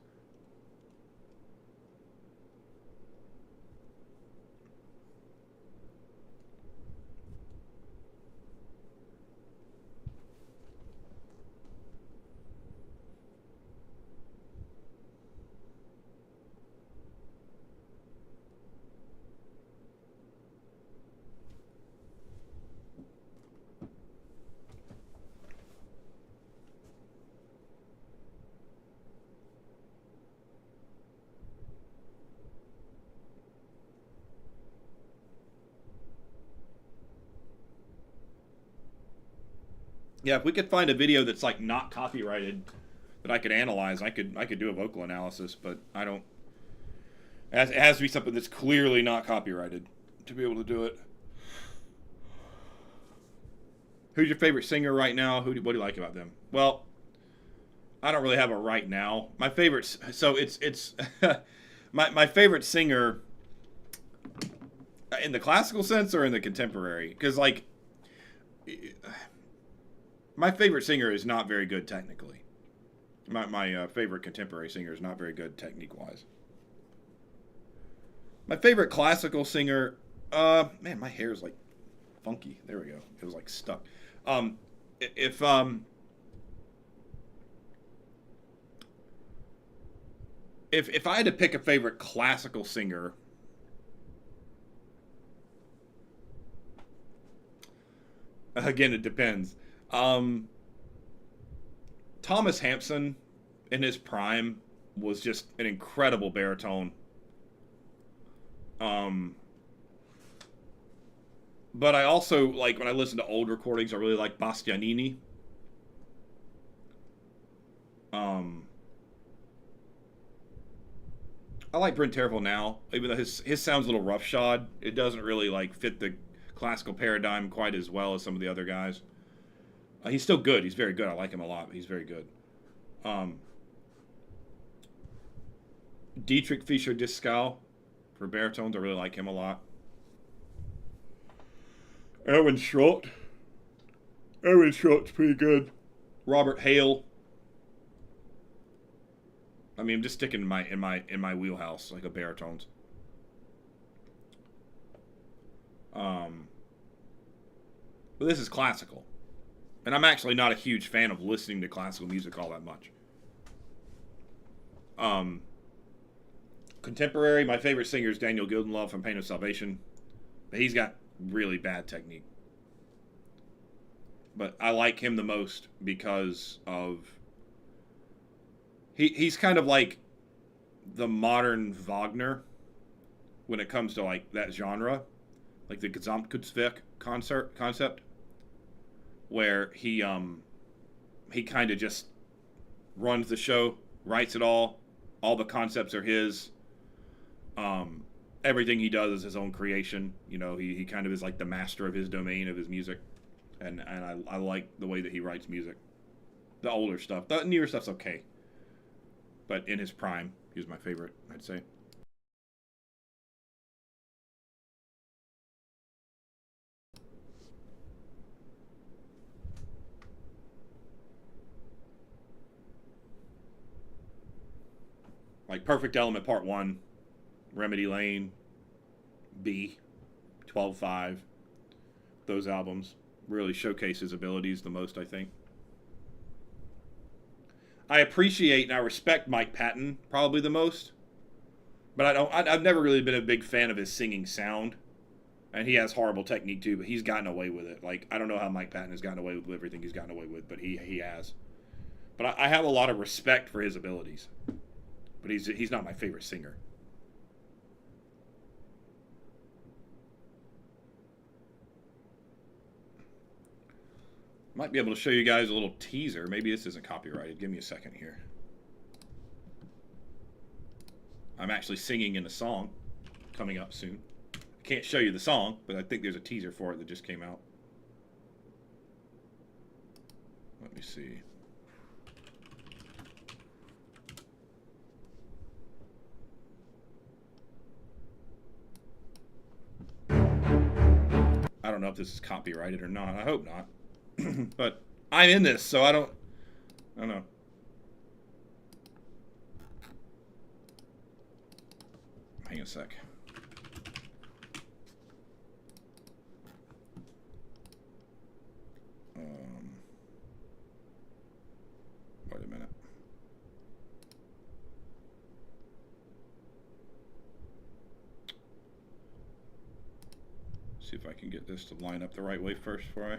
Yeah, if we could find a video that's like not copyrighted that I could analyze, I could do a vocal analysis, but I don't. It has to be something that's clearly not copyrighted to be able to do it. Who's your favorite singer right now? What do you like about them? Well, I don't really have a right now. My favorite, so it's my favorite singer in the classical sense or in the contemporary, because like my favorite singer is not very good technically. My favorite contemporary singer is not very good technique wise. My favorite classical singer, man, my hair is like funky. There we go. It was like stuck. Um, if if I had to pick a favorite classical singer, again it depends. Um, Thomas Hampson in his prime was just an incredible baritone. Um, but I also like when I listen to old recordings, I really like Bastianini. Um, I like Brent Terfel now, even though his sounds a little roughshod. It doesn't really like fit the classical paradigm quite as well as some of the other guys. He's still good. He's very good. I like him a lot. But he's very good. Um, Dietrich Fischer Dieskau for baritones. I really like him a lot. Erwin Schrott. Erwin Schrott's pretty good. Robert Hale. I mean, I'm just sticking in my wheelhouse, like a baritones. But this is classical, and I'm actually not a huge fan of listening to classical music all that much. Um, Contemporary, my favorite singer is Daniel Gildenlove from Pain of Salvation, but he's got really bad technique. But I like him the most because of he's kind of like the modern Wagner when it comes to like that genre, like the Gesamtkunstwerk concept, where he kind of just runs the show, writes it all the concepts are his. Everything he does is his own creation. You know, he kind of is like the master of his domain of his music, and I like the way that he writes music. The older stuff, the newer stuff's okay, but in his prime, he was my favorite, I'd say. Like Perfect Element Part One, Remedy Lane, B, 12-5. Those albums really showcase his abilities the most, I think. I appreciate and I respect Mike Patton probably the most, but I don't. I've never really been a big fan of his singing sound, and he has horrible technique too. But he's gotten away with it. Like I don't know how Mike Patton has gotten away with everything he's gotten away with, but he has. But I have a lot of respect for his abilities. But he's not my favorite singer. Might be able to show you guys a little teaser. Maybe this isn't copyrighted. Give me a second here. I'm actually singing in a song coming up soon. I can't show you the song, but I think there's a teaser for it that just came out. Let me see. I don't know if this is copyrighted or not. I hope not. But I'm in this, so I don't know. Hang on a sec. Wait a minute. See if I can get this to line up the right way first before I...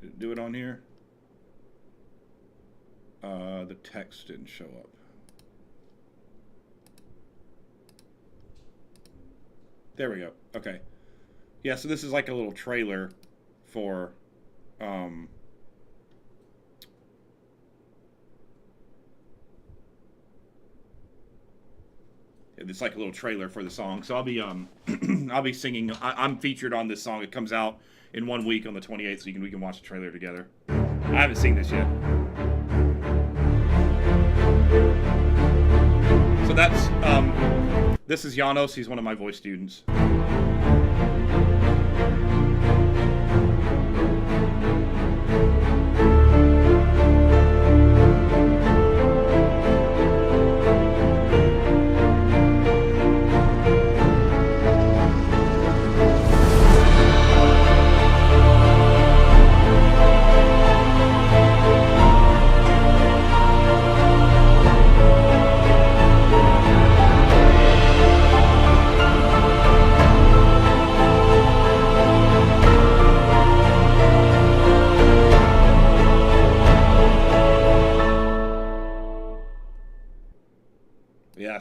Did it do it on here? The text didn't show up. There we go. Okay. Yeah, so this is like a little trailer for it's like a little trailer for the song. So I'll be I'll be singing. I'm featured on this song. It comes out in 1 week on the 28th, so we can watch the trailer together. I haven't seen this yet. So that's this is Janos. He's one of my voice students.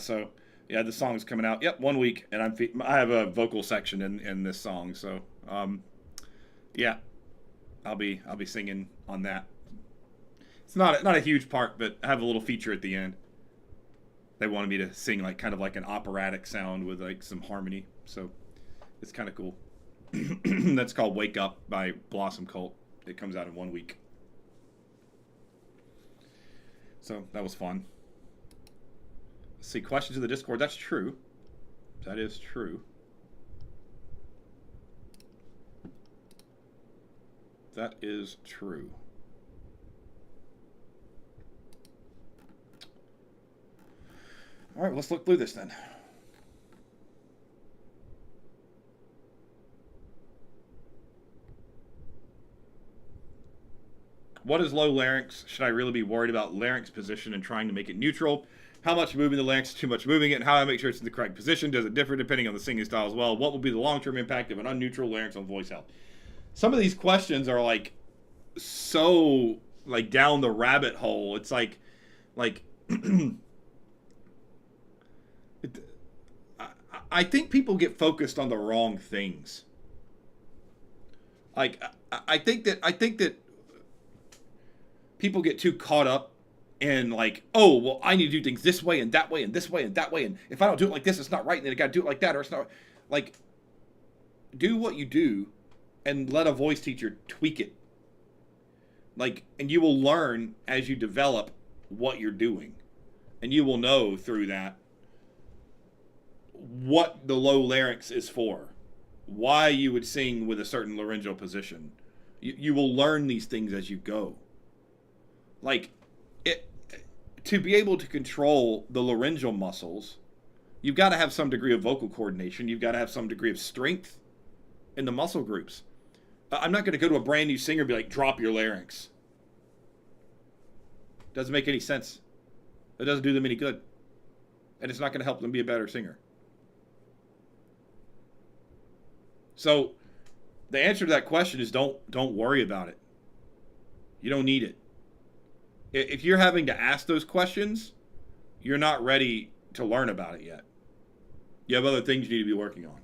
So yeah, the song's coming out. Yep, 1 week, and I have a vocal section in this song. So yeah, I'll be singing on that. It's not a huge part, but I have a little feature at the end. They wanted me to sing like kind of like an operatic sound with like some harmony, so it's kind of cool. That's called "Wake Up" by Blossom Cult. It comes out in 1 week, so that was fun. Let's see, questions in the Discord. That's true. That is true. That is true. All right, well, let's look through this then. What is low larynx? Should I really be worried about larynx position and trying to make it neutral? How much moving the larynx is too much moving it, and how I make sure it's in the correct position? Does it differ depending on the singing style as well? What will be the long-term impact of an unneutral larynx on voice health? Some of these questions are like so like down the rabbit hole. It's like I think people get focused on the wrong things. Like I think that people get too caught up and like, oh, well, I need to do things this way and that way and this way and that way. And if I don't do it like this, it's not right. And then I got to do it like that, or it's not. Like, do what you do and let a voice teacher tweak it. Like, and you will learn as you develop what you're doing. And you will know through that what the low larynx is for. Why you would sing with a certain laryngeal position. You will learn these things as you go. Like, to be able to control the laryngeal muscles, you've got to have some degree of vocal coordination. You've got to have some degree of strength in the muscle groups. I'm not going to go to a brand new singer and be like, drop your larynx. Doesn't make any sense. It doesn't do them any good. And it's not going to help them be a better singer. So the answer to that question is don't worry about it. You don't need it. If you're having to ask those questions, you're not ready to learn about it yet. You have other things you need to be working on.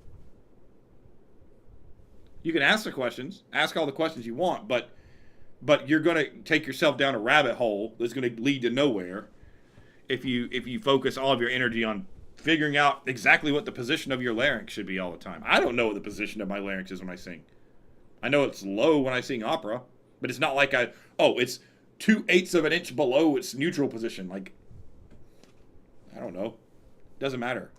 You can ask the questions, ask all the questions you want, but you're going to take yourself down a rabbit hole that's going to lead to nowhere if you focus all of your energy on figuring out exactly what the position of your larynx should be all the time. I don't know what the position of my larynx is when I sing. I know it's low when I sing opera, but it's not like it's 2/8 of an inch below its neutral position. Like, I don't know. Doesn't matter.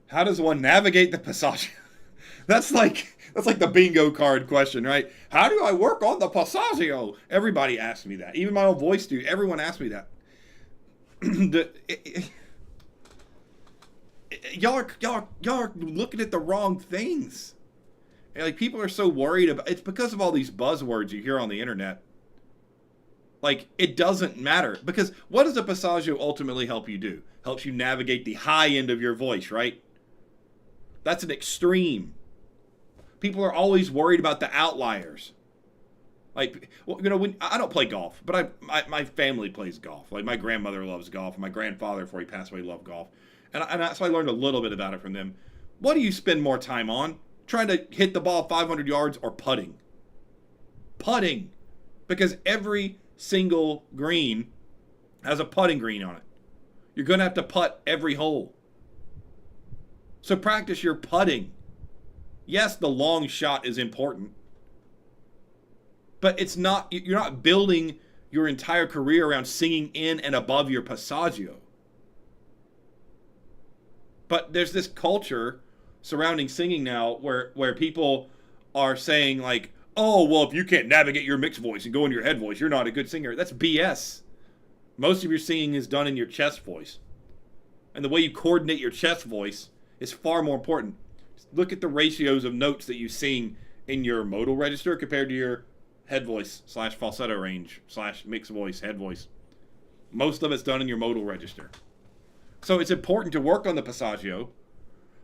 How does one navigate the passage? That's like the bingo card question, right? How do I work on the passaggio? Everybody asks me that. Even my own voice dude, everyone asks me that. Y'all are looking at the wrong things. And like, people are so worried about it's because of all these buzzwords you hear on the internet. Like, it doesn't matter, because what does a passaggio ultimately help you do? Helps you navigate the high end of your voice, right? That's an extreme. People are always worried about the outliers. Like, well, when I don't play golf, but my family plays golf. Like my grandmother loves golf, and my grandfather, before he passed away, loved golf, and so I learned a little bit about it from them. What do you spend more time on? Trying to hit the ball 500 yards or putting? Putting, because every single green has a putting green on it. You're gonna have to putt every hole. So practice your putting. Yes, the long shot is important, but it's not. You're not building your entire career around singing in and above your passaggio. But there's this culture surrounding singing now where people are saying like, oh, well, if you can't navigate your mixed voice and go into your head voice, you're not a good singer. That's BS. Most of your singing is done in your chest voice. And the way you coordinate your chest voice is far more important. Look at the ratios of notes that you sing in your modal register compared to your head voice / falsetto range / mixed voice, head voice. Most of it's done in your modal register. So it's important to work on the passaggio,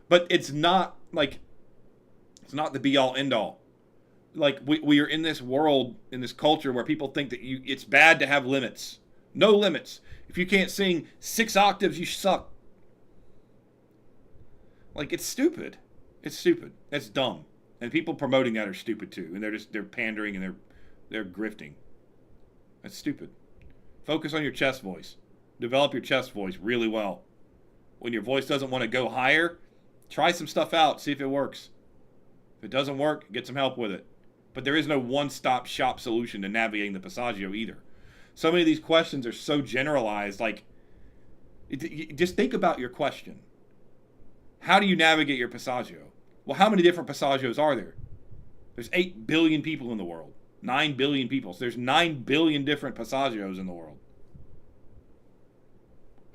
but it's not the be all end all. Like we are in this world, in this culture where people think that it's bad to have limits. No limits. If you can't sing 6 octaves, you suck. Like, it's stupid. It's stupid. That's dumb. And people promoting that are stupid too. And they're pandering and they're grifting. That's stupid. Focus on your chest voice. Develop your chest voice really well. When your voice doesn't want to go higher, try some stuff out. See if it works. If it doesn't work, get some help with it. But there is no one-stop shop solution to navigating the passaggio either. So many of these questions are so generalized. Like, just think about your question. How do you navigate your passaggio? Well, how many different passaggios are there? There's 8 billion people in the world. 9 billion people. So there's 9 billion different passaggios in the world.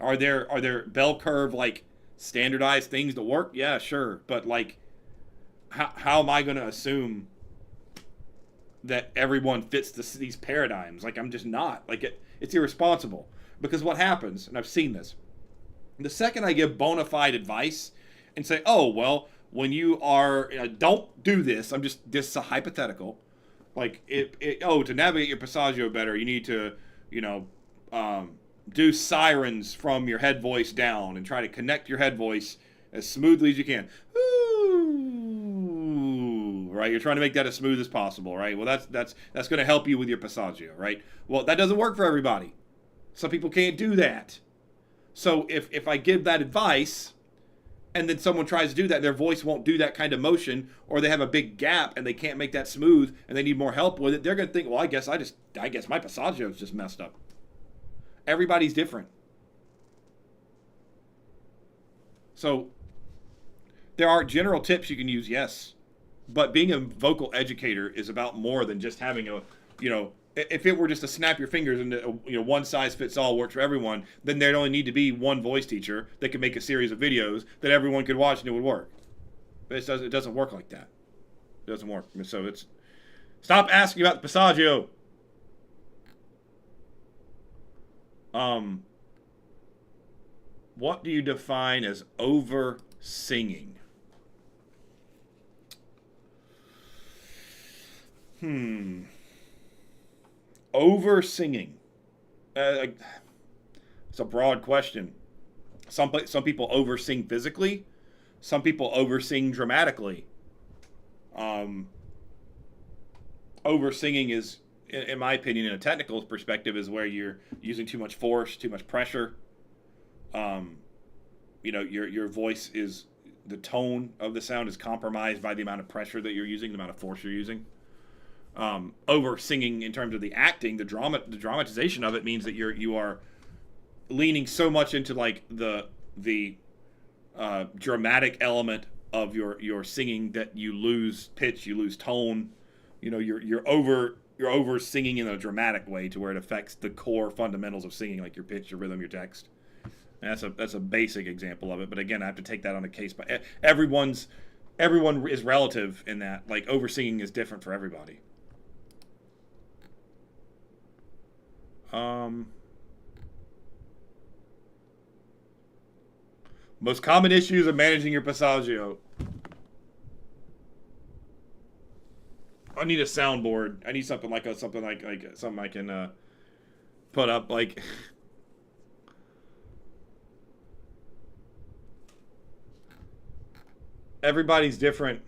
Are there bell curve, like, standardized things that work? Yeah, sure. But, like, how am I going to assume that everyone fits these paradigms? Like, I'm just not. Like, it's irresponsible. Because what happens, and I've seen this, the second I give bona fide advice and say, oh, well, when you are, don't do this, this is a hypothetical. Like, to navigate your passaggio better, you need to, do sirens from your head voice down and try to connect your head voice as smoothly as you can. Ooh, right? You're trying to make that as smooth as possible, right? Well, that's going to help you with your passaggio, right? Well, that doesn't work for everybody. Some people can't do that. So if I give that advice and then someone tries to do that, their voice won't do that kind of motion, or they have a big gap and they can't make that smooth and they need more help with it, they're going to think, well, I guess my passaggio is just messed up. Everybody's different. So there are general tips you can use, yes. But being a vocal educator is about more than just having if it were just to snap your fingers and one size fits all works for everyone, then there'd only need to be one voice teacher that could make a series of videos that everyone could watch and it would work. But it doesn't work like that. It doesn't work. So stop asking about the passaggio. What do you define as over singing? Over singing. It's a broad question. Some people over sing physically. Some people over sing dramatically. Over singing is, in my opinion, in a technical perspective, is where you're using too much force, too much pressure. Your voice is, the tone of the sound is compromised by the amount of pressure that you're using, the amount of force you're using. Over singing in terms of the acting, the dramatization of it means that you are leaning so much into like the dramatic element of your singing that you lose pitch, you lose tone. You're over singing in a dramatic way to where it affects the core fundamentals of singing, like your pitch, your rhythm, your text. And that's a basic example of it. But again, I have to take that on a case by everyone is relative in that. Like, over singing is different for everybody. Most common issues of managing your passaggio. I need a soundboard. I need something like something I can put up like. Everybody's different.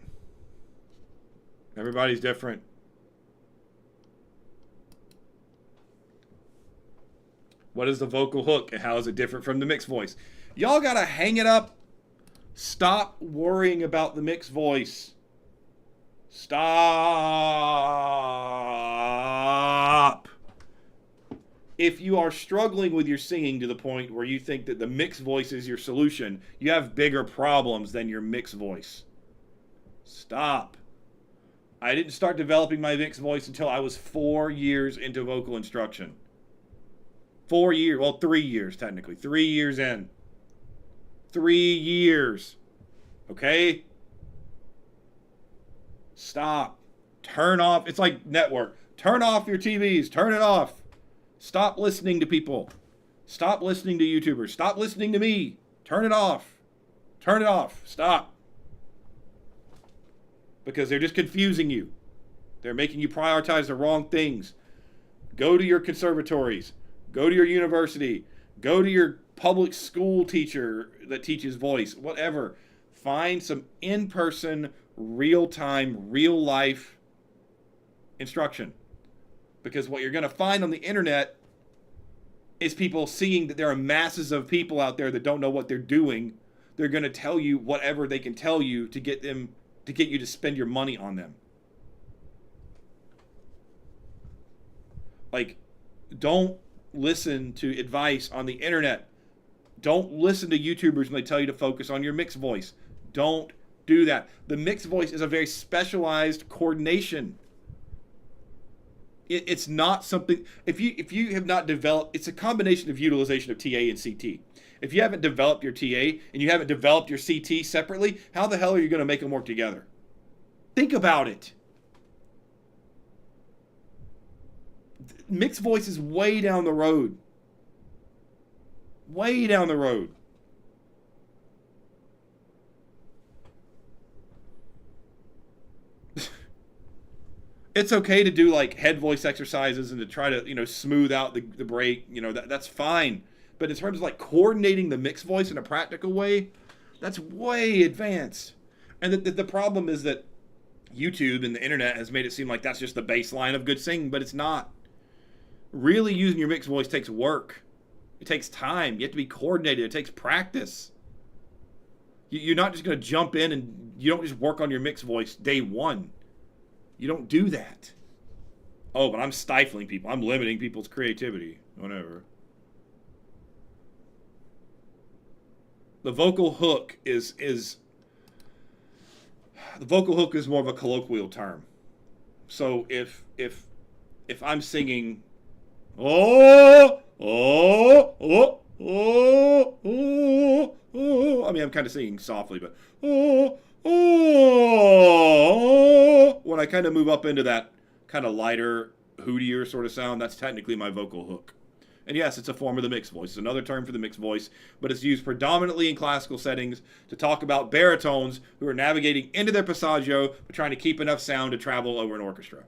Everybody's different. What is the vocal hook and how is it different from the mixed voice? Y'all gotta hang it up. Stop worrying about the mixed voice. Stop. If you are struggling with your singing to the point where you think that the mixed voice is your solution, you have bigger problems than your mixed voice. Stop. I didn't start developing my mixed voice until I was 4 years into vocal instruction. 4 years, well, 3 years technically. 3 years in. 3 years. Okay? Stop. Turn off. It's like network. Turn off your TVs. Turn it off. Stop listening to people. Stop listening to YouTubers. Stop listening to me. Turn it off. Turn it off. Stop. Because they're just confusing you. They're making you prioritize the wrong things. Go to your conservatories. Go to your university. Go to your public school teacher that teaches voice. Whatever. Find some in-person, real-time, real-life instruction. Because what you're going to find on the internet is people seeing that there are masses of people out there that don't know what they're doing. They're going to tell you whatever they can tell you to get you to spend your money on them. Like, don't listen to advice on the internet. Don't listen to YouTubers when they tell you to focus on your mixed voice. Don't do that. The mixed voice is a very specialized coordination. It's not something, if you have not developed, it's a combination of utilization of TA and CT. If you haven't developed your TA and you haven't developed your CT separately, how the hell are you going to make them work together? Think about it. Mixed voice is way down the road. Way down the road. It's okay to do like head voice exercises and to try to, smooth out the break. That's fine. But in terms of like coordinating the mixed voice in a practical way, that's way advanced. And the problem is that YouTube and the internet has made it seem like that's just the baseline of good singing, but it's not. Really using your mixed voice takes work. It takes time. You have to be coordinated. It takes practice. You're not just going to jump in and you don't just work on your mixed voice day one. You don't do that. Oh, but I'm stifling people. I'm limiting people's creativity. Whatever. The vocal hook is more of a colloquial term. So if I'm singing, I mean, I'm kind of singing softly, but when I kind of move up into that kind of lighter, hootier sort of sound, that's technically my vocal hook. And yes, it's a form of the mixed voice. It's another term for the mixed voice, but it's used predominantly in classical settings to talk about baritones who are navigating into their passaggio but trying to keep enough sound to travel over an orchestra.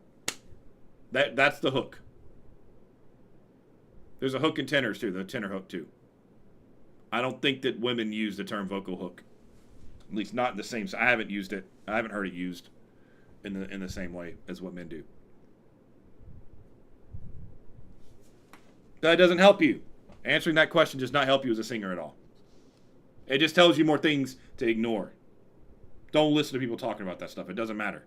That's the hook. There's a hook in tenors too, the tenor hook too. I don't think that women use the term vocal hook. At least not in the same. I haven't used it. I haven't heard it used in the same way as what men do. That doesn't help you. Answering that question does not help you as a singer at all. It just tells you more things to ignore. Don't listen to people talking about that stuff. It doesn't matter.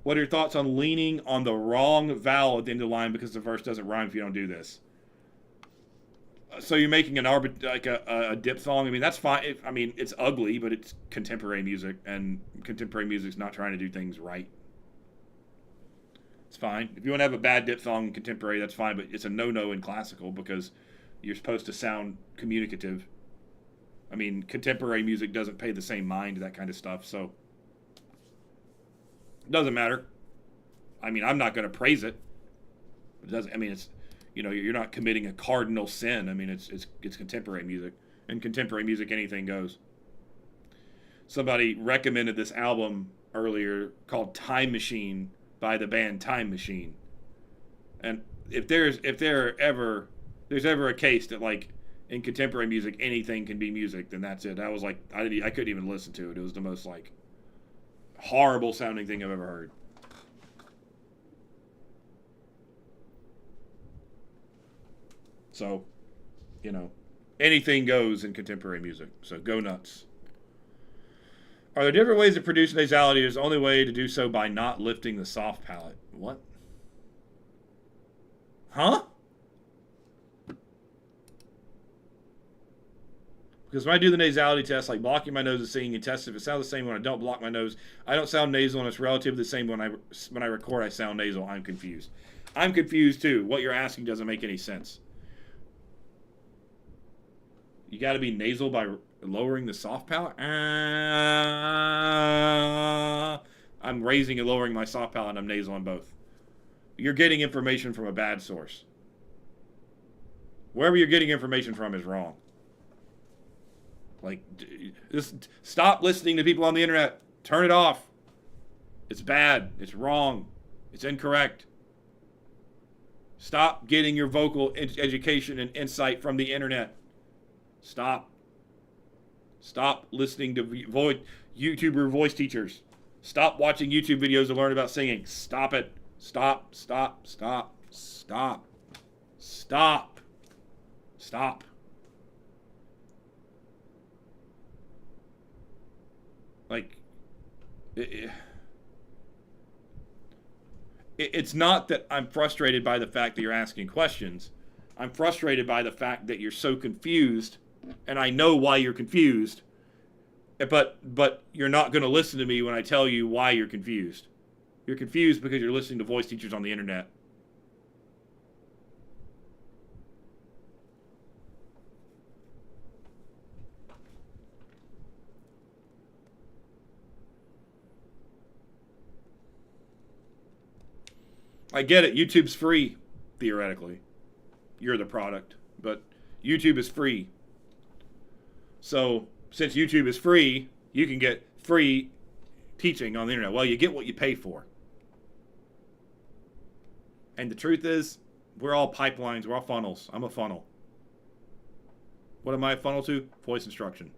What are your thoughts on leaning on the wrong vowel at the end of the line because the verse doesn't rhyme if you don't do this? So you're making a diphthong. I mean, that's fine. It's ugly, but it's contemporary music, and contemporary music's not trying to do things right. It's fine. If you want to have a bad diphthong in contemporary, that's fine, but it's a no-no in classical because you're supposed to sound communicative. I mean, contemporary music doesn't pay the same mind to that kind of stuff, so it doesn't matter. I mean, I'm not going to praise it. It doesn't. I mean, You know, you're not committing a cardinal sin. I mean, it's contemporary music. In contemporary music, anything goes. Somebody recommended this album earlier called Time Machine by the band Time Machine. And if there's ever a case that, like, in contemporary music anything can be music, then that's it. I was like, I couldn't even listen to it. It was the most, like, horrible sounding thing I've ever heard. So, you know, anything goes in contemporary music. So go nuts. Are there different ways to produce nasality? Is the only way to do so by not lifting the soft palate. What? Huh? Because when I do the nasality test, like blocking my nose and singing and test if it sounds the same when I don't block my nose, I don't sound nasal, and it's relatively the same when I record. I sound nasal. I'm confused. I'm confused too. What you're asking doesn't make any sense. You got to be nasal by lowering the soft palate. I'm raising and lowering my soft palate, and I'm nasal on both. You're getting information from a bad source. Wherever you're getting information from is wrong. Like, just stop listening to people on the internet. Turn it off. It's bad. It's wrong. It's incorrect. Stop getting your vocal education and insight from the internet. Stop. Stop listening to YouTuber voice teachers. Stop watching YouTube videos to learn about singing. Stop it. Stop. Stop. Stop. Stop. Stop. Stop. Like, it's not that I'm frustrated by the fact that you're asking questions. I'm frustrated by the fact that you're so confused, and I know why you're confused, but you're not going to listen to me when I tell you why you're confused. You're confused because you're listening to voice teachers on the internet. I get it. YouTube's free, theoretically. You're the product. But YouTube is free. So, since YouTube is free, you can get free teaching on the internet. Well, you get what you pay for. And the truth is, we're all pipelines. We're all funnels. I'm a funnel. What am I a funnel to? Voice instruction.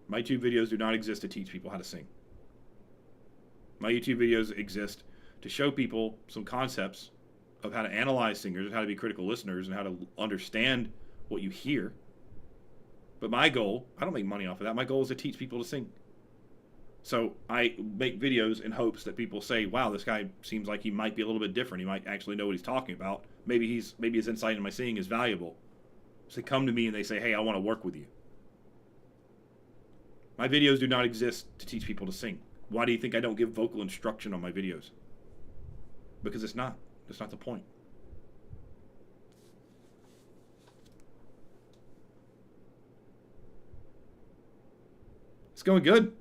My YouTube videos do not exist to teach people how to sing. My YouTube videos exist to show people some concepts of how to analyze singers, and how to be critical listeners, and how to understand what you hear. But my goal, I don't make money off of that. My goal is to teach people to sing. So I make videos in hopes that people say, wow, this guy seems like he might be a little bit different. He might actually know what he's talking about. Maybe his insight into my singing is valuable. So they come to me and they say, hey, I want to work with you. My videos do not exist to teach people to sing. Why do you think I don't give vocal instruction on my videos? Because it's not. That's not the point. It's going good.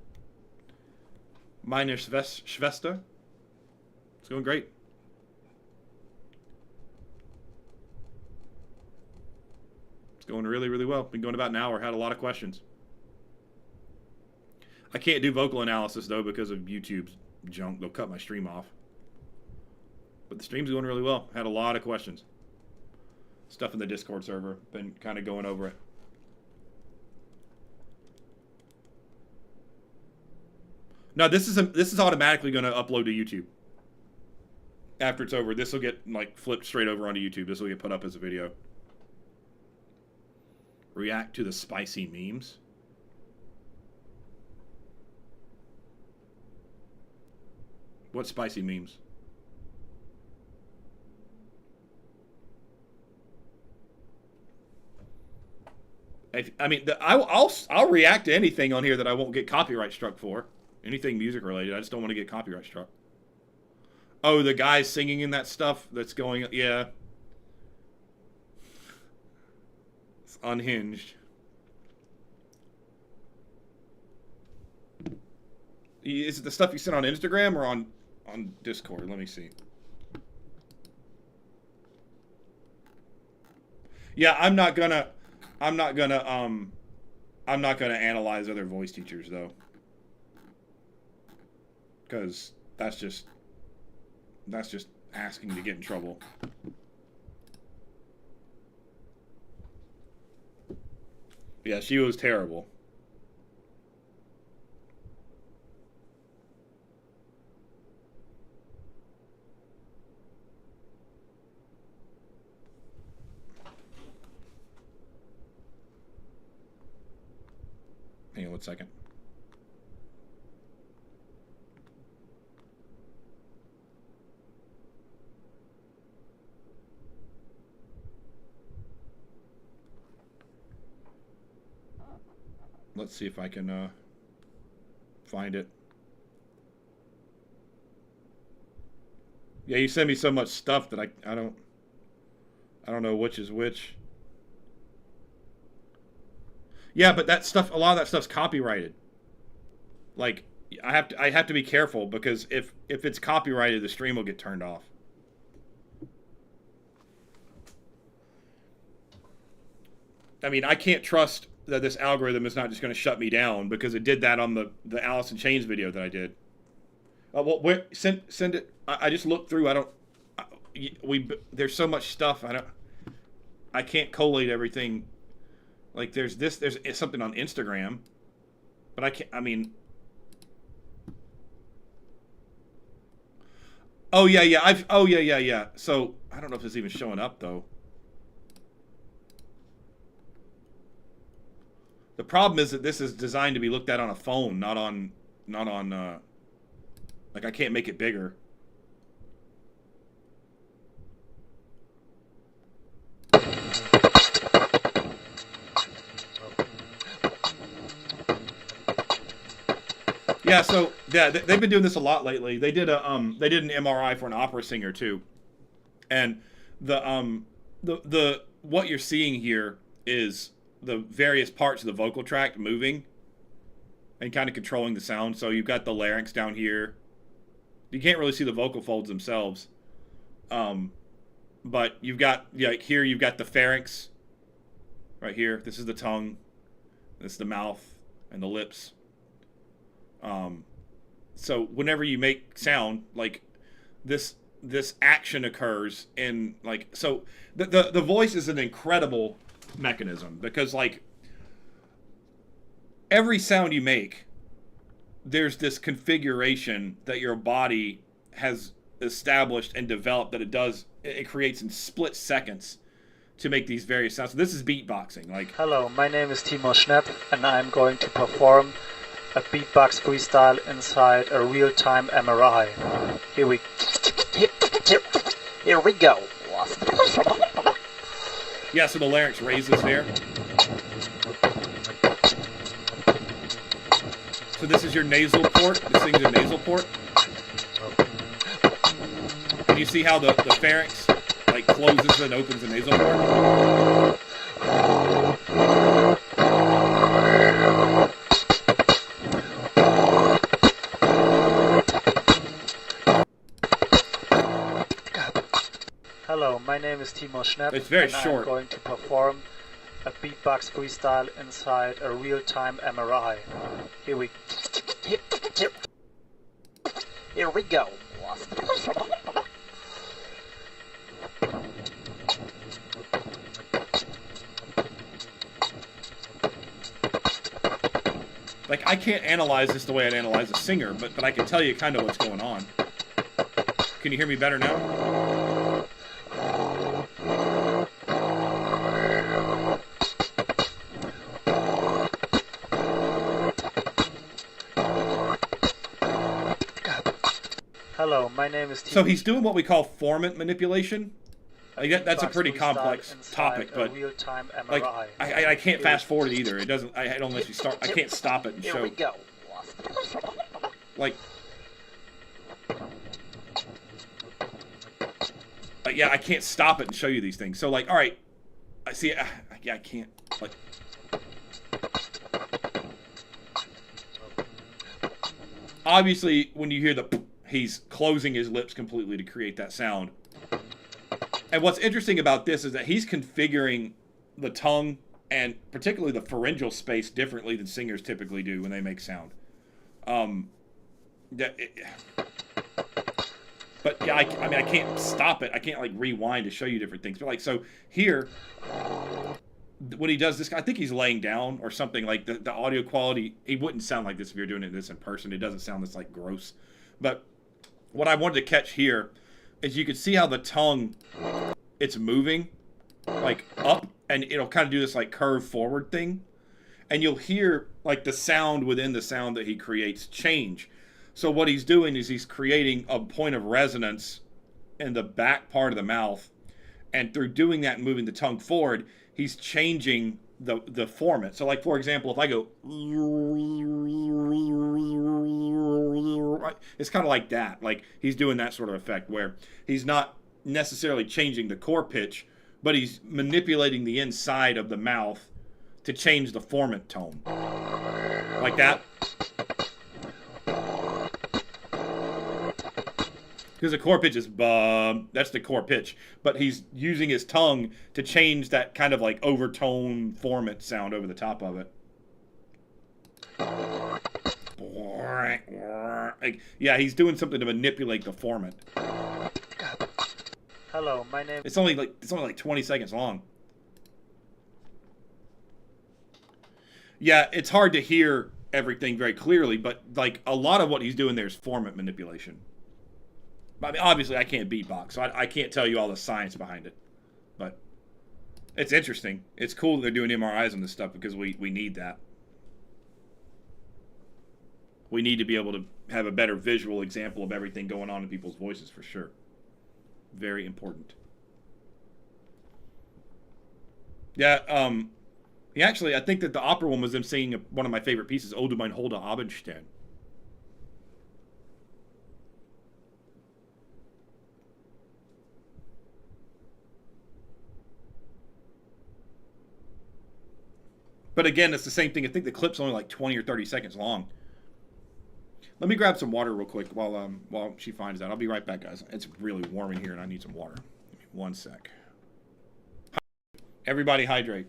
Meine Schwester. It's going great. It's going really, really well. Been going about an hour. Had a lot of questions. I can't do vocal analysis, though, because of YouTube's junk. They'll cut my stream off. But the stream's going really well. Had a lot of questions. Stuff in the Discord server. Been kind of going over it. No, this is automatically going to upload to YouTube. After it's over, this will get like flipped straight over onto YouTube. This will get put up as a video. React to the spicy memes. What spicy memes? I mean, I'll react to anything on here that I won't get copyright struck for. Anything music related. I just don't want to get copyright struck. Oh, the guy singing in that stuff that's going... Yeah. It's unhinged. Is it the stuff you sent on Instagram or on Discord? Let me see. Yeah, I'm not gonna, I'm not gonna analyze other voice teachers though, because that's just asking to get in trouble. Yeah, she was terrible. Hang on 1 second. Let's see if I can find it. Yeah, you send me so much stuff that I don't know which is which. Yeah, but that stuff, a lot of that stuff's copyrighted. Like, I have to be careful because if it's copyrighted, the stream will get turned off. I mean, I can't trust that this algorithm is not just going to shut me down because it did that on the Alice in Chains video that I did. Well, send it. I just looked through. I don't. There's so much stuff. I can't collate everything. Like there's something on Instagram, but I can't. I mean. Oh yeah. Yeah. So I don't know if it's even showing up though. The problem is that this is designed to be looked at on a phone, not on. Like I can't make it bigger. Yeah, so yeah, they've been doing this a lot lately. They did an MRI for an opera singer too, and the what you're seeing here is the various parts of the vocal tract moving and kind of controlling the sound. So you've got the larynx down here. You can't really see the vocal folds themselves, but you've got here you've got the pharynx right here. This is the tongue. This is the mouth and the lips. So whenever you make sound, like this action occurs in like so the voice is an incredible mechanism because like every sound you make, there's this configuration that your body has established and developed that it creates in split seconds to make these various sounds. So this is beatboxing. Like, hello, my name is Timo Schnapp, and I'm going to perform a beatbox freestyle inside a real-time MRI. Here we go. Yeah, so the larynx raises there. So this is your nasal port. This thing's a nasal port. And you see how the pharynx like closes and opens the nasal port? Hello, my name is Timo Schnapp. It's very and short. I'm going to perform a beatbox freestyle inside a real-time MRI. Here we go. Like, I can't analyze this the way I'd analyze a singer, but I can tell you kind of what's going on. Can you hear me better now? Hello, my name is Timo. So he's doing what we call formant manipulation. Like that's a pretty complex topic, but like I can't fast forward it either. It doesn't. I don't let you start. I can't stop it and show. Here we go. Like yeah, I can't stop it and show you these things. So like, all right, I see. Yeah, I can't. Like, obviously, when you hear the, he's closing his lips completely to create that sound. And what's interesting about this is that he's configuring the tongue and particularly the pharyngeal space differently than singers typically do when they make sound. Um, that it, but yeah, I mean, I can't stop it. I can't like rewind to show you different things. But like, so here, when he does this, I think he's laying down or something. Like the audio quality, he wouldn't sound like this if you're doing this in person. It doesn't sound this like gross. But what I wanted to catch here is you can see how the tongue, it's moving like up, and it'll kind of do this like curve forward thing, and you'll hear like the sound within the sound that he creates change. So what he's doing is he's creating a point of resonance in the back part of the mouth, and through doing that and moving the tongue forward, he's changing the format. So like for example, if I go, it's kind of like that. Like he's doing that sort of effect where he's not necessarily changing the core pitch, but he's manipulating the inside of the mouth to change the formant tone. Like that. Because the core pitch is that's the core pitch, but he's using his tongue to change that kind of like overtone formant sound over the top of it. Like, yeah, he's doing something to manipulate the formant. Hello, my name. It's only like 20 seconds long. Yeah, it's hard to hear everything very clearly, but like a lot of what he's doing there is formant manipulation. I mean, obviously, I can't beatbox, so I can't tell you all the science behind it. But it's interesting. It's cool that they're doing MRIs on this stuff because we need that. We need to be able to have a better visual example of everything going on in people's voices for sure. Very important. Yeah, actually, I think that the opera one was them singing one of my favorite pieces, O du mein holder Abendstern. But again, it's the same thing. I think the clip's only like 20 or 30 seconds long. Let me grab some water real quick while she finds that. I'll be right back, guys. It's really warm in here, and I need some water. Give me 1 sec. Everybody hydrate.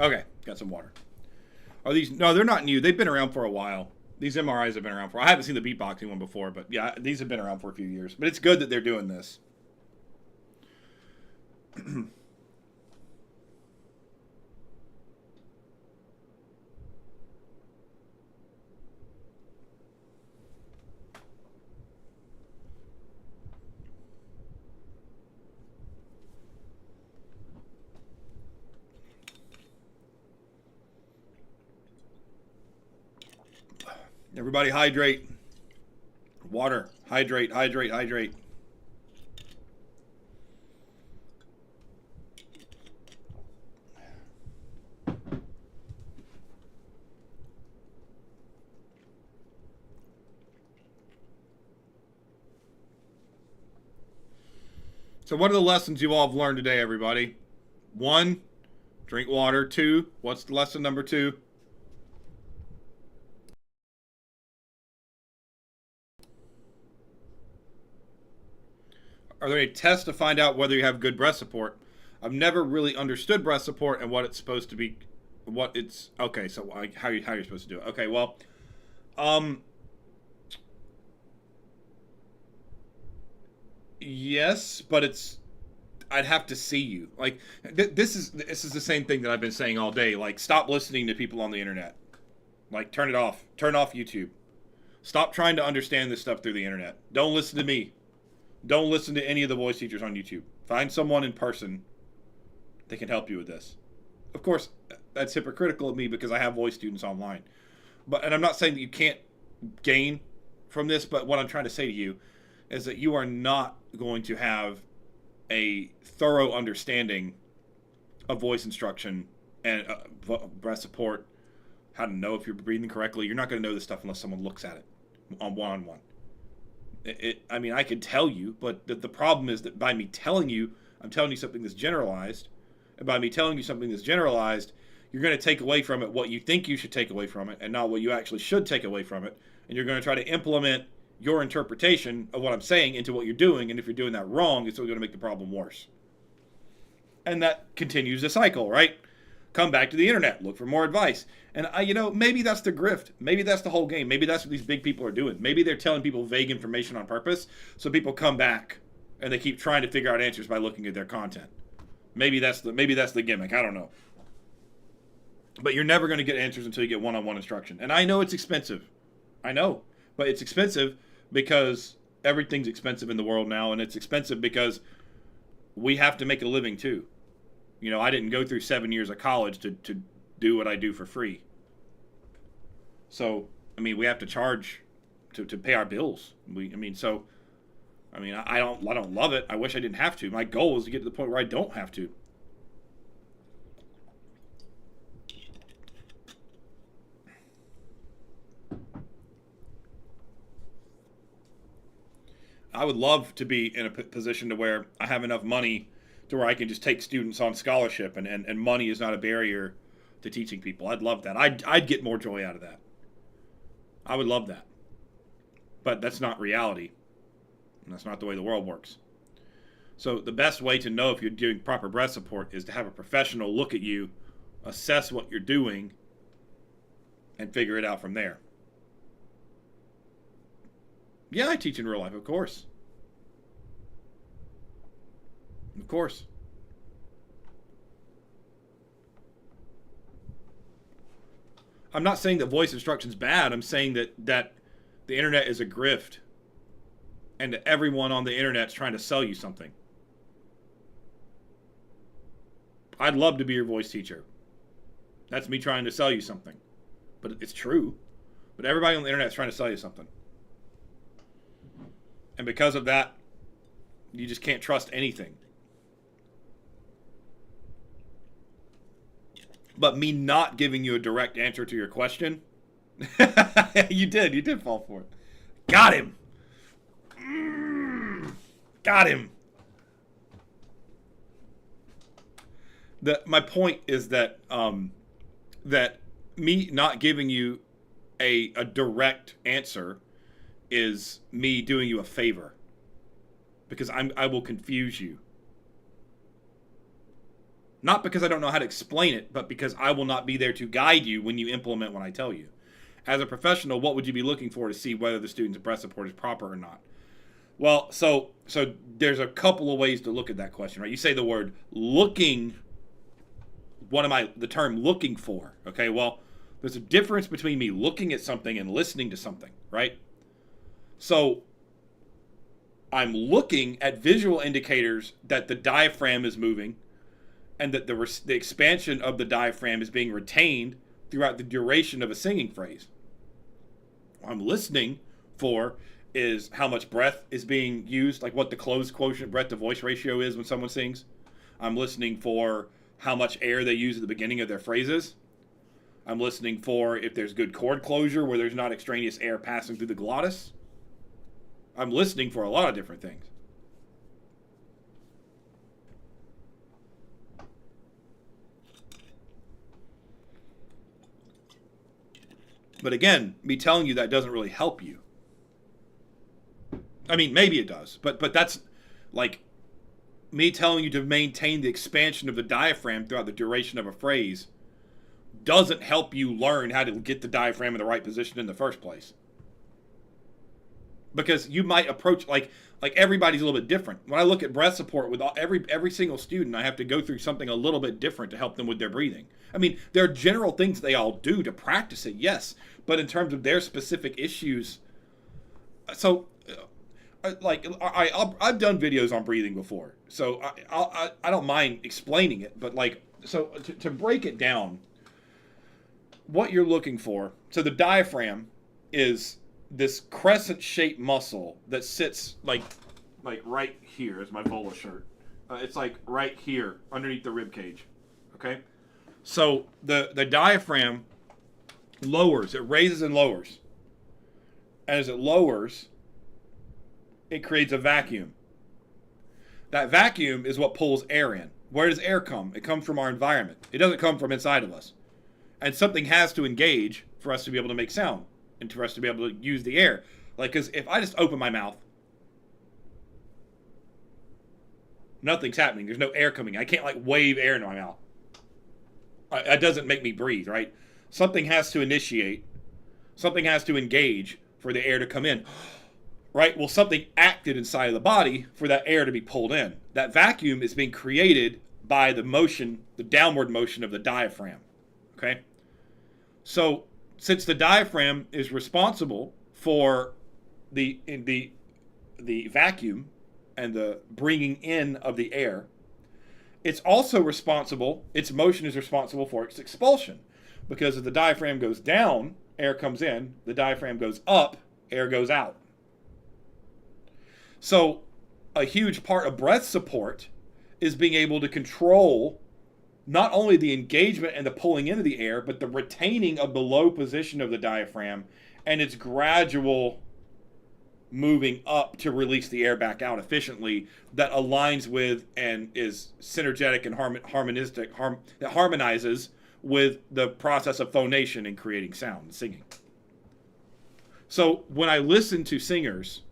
Okay, got some water. Are these? No, they're not new. They've been around for a while. These MRIs have been around for. I haven't seen the beatboxing one before, but yeah, these have been around for a few years. But it's good that they're doing this. Everybody hydrate. Water. Hydrate, hydrate, hydrate. So what are the lessons you all have learned today, everybody? 1, drink water. 2, what's lesson number 2? Are there any tests to find out whether you have good breast support? I've never really understood breast support and what it's supposed to be. What it's okay. So how you're supposed to do it? Okay, well, yes, but I'd have to see you. Like this is the same thing that I've been saying all day. Like, stop listening to people on the internet. Like, turn it off. Turn off YouTube. Stop trying to understand this stuff through the internet. Don't listen to me. Don't listen to any of the voice teachers on YouTube. Find someone in person that can help you with this. Of course, that's hypocritical of me because I have voice students online. And I'm not saying that you can't gain from this, but what I'm trying to say to you is that you are not going to have a thorough understanding of voice instruction and breast support, how to know if you're breathing correctly. You're not going to know this stuff unless someone looks at it on one-on-one. I mean, I could tell you, but the problem is that by me telling you, I'm telling you something that's generalized. And by me telling you something that's generalized, you're going to take away from it what you think you should take away from it and not what you actually should take away from it. And you're going to try to implement your interpretation of what I'm saying into what you're doing. And if you're doing that wrong, it's only going to make the problem worse. And that continues the cycle, right? Come back to the internet, look for more advice. And maybe that's the grift. Maybe that's the whole game. Maybe that's what these big people are doing. Maybe they're telling people vague information on purpose so people come back and they keep trying to figure out answers by looking at their content. Maybe that's the gimmick. I don't know. But you're never going to get answers until you get one-on-one instruction. And I know it's expensive. I know. But it's expensive because everything's expensive in the world now, and it's expensive because we have to make a living too. I didn't go through 7 years of college to do what I do for free. So, we have to charge to pay our bills. I don't love it. I wish I didn't have to. My goal is to get to the point where I don't have to. I would love to be in a position to where I have enough money to where I can just take students on scholarship and money is not a barrier to teaching people. I'd love that. I'd get more joy out of that. I would love that. But that's not reality. And that's not the way the world works. So the best way to know if you're doing proper breast support is to have a professional look at you, assess what you're doing, and figure it out from there. Yeah, I teach in real life, of course. Of course. I'm not saying that voice instruction's bad. I'm saying that the internet is a grift. And that everyone on the internet's trying to sell you something. I'd love to be your voice teacher. That's me trying to sell you something. But it's true. But everybody on the internet's trying to sell you something. And because of that, you just can't trust anything. But me not giving you a direct answer to your question, you did fall for it. Got him. Got him. My point is that that me not giving you a direct answer is me doing you a favor, because I will confuse you. Not because I don't know how to explain it, but because I will not be there to guide you when you implement what I tell you. As a professional, what would you be looking for to see whether the student's breast support is proper or not? Well, so there's a couple of ways to look at that question, right? You say the word looking. What am the term looking for? Okay, well, there's a difference between me looking at something and listening to something, right? So I'm looking at visual indicators that the diaphragm is moving and that the expansion of the diaphragm is being retained throughout the duration of a singing phrase. What I'm listening for is how much breath is being used, like what the closed quotient breath to voice ratio is when someone sings. I'm listening for how much air they use at the beginning of their phrases. I'm listening for if there's good chord closure where there's not extraneous air passing through the glottis. I'm listening for a lot of different things. But again, me telling you that doesn't really help you. I mean, maybe it does, but that's like me telling you to maintain the expansion of the diaphragm throughout the duration of a phrase doesn't help you learn how to get the diaphragm in the right position in the first place. Because you might approach like everybody's a little bit different. When I look at breath support with every single student, I have to go through something a little bit different to help them with their breathing. I mean, there are general things they all do to practice it, yes, but in terms of their specific issues, so like I've done videos on breathing before, so I don't mind explaining it, but like so to break it down, what you're looking for. So the diaphragm is this crescent-shaped muscle that sits like right here is my Vola shirt. It's like right here underneath the rib cage. Okay, so the diaphragm lowers. It raises and lowers. As it lowers, it creates a vacuum. That vacuum is what pulls air in. Where does air come? It comes from our environment. It doesn't come from inside of us. And something has to engage for us to be able to make sound and for us to be able to use the air. Like, because if I just open my mouth, nothing's happening. There's no air coming. I can't like wave air into my mouth. That doesn't make me breathe, right? Something has to initiate. Something has to engage for the air to come in. Right? Well, something acted inside of the body for that air to be pulled in. That vacuum is being created by the motion, the downward motion of the diaphragm. Okay? So, since the diaphragm is responsible for the vacuum and the bringing in of the air, it's also responsible, its motion is responsible for its expulsion. Because if the diaphragm goes down, air comes in. The diaphragm goes up, air goes out. So a huge part of breath support is being able to control not only the engagement and the pulling into the air, but the retaining of the low position of the diaphragm and its gradual moving up to release the air back out efficiently that aligns with and is synergetic and that harmonizes with the process of phonation and creating sound and singing. So when I listen to singers,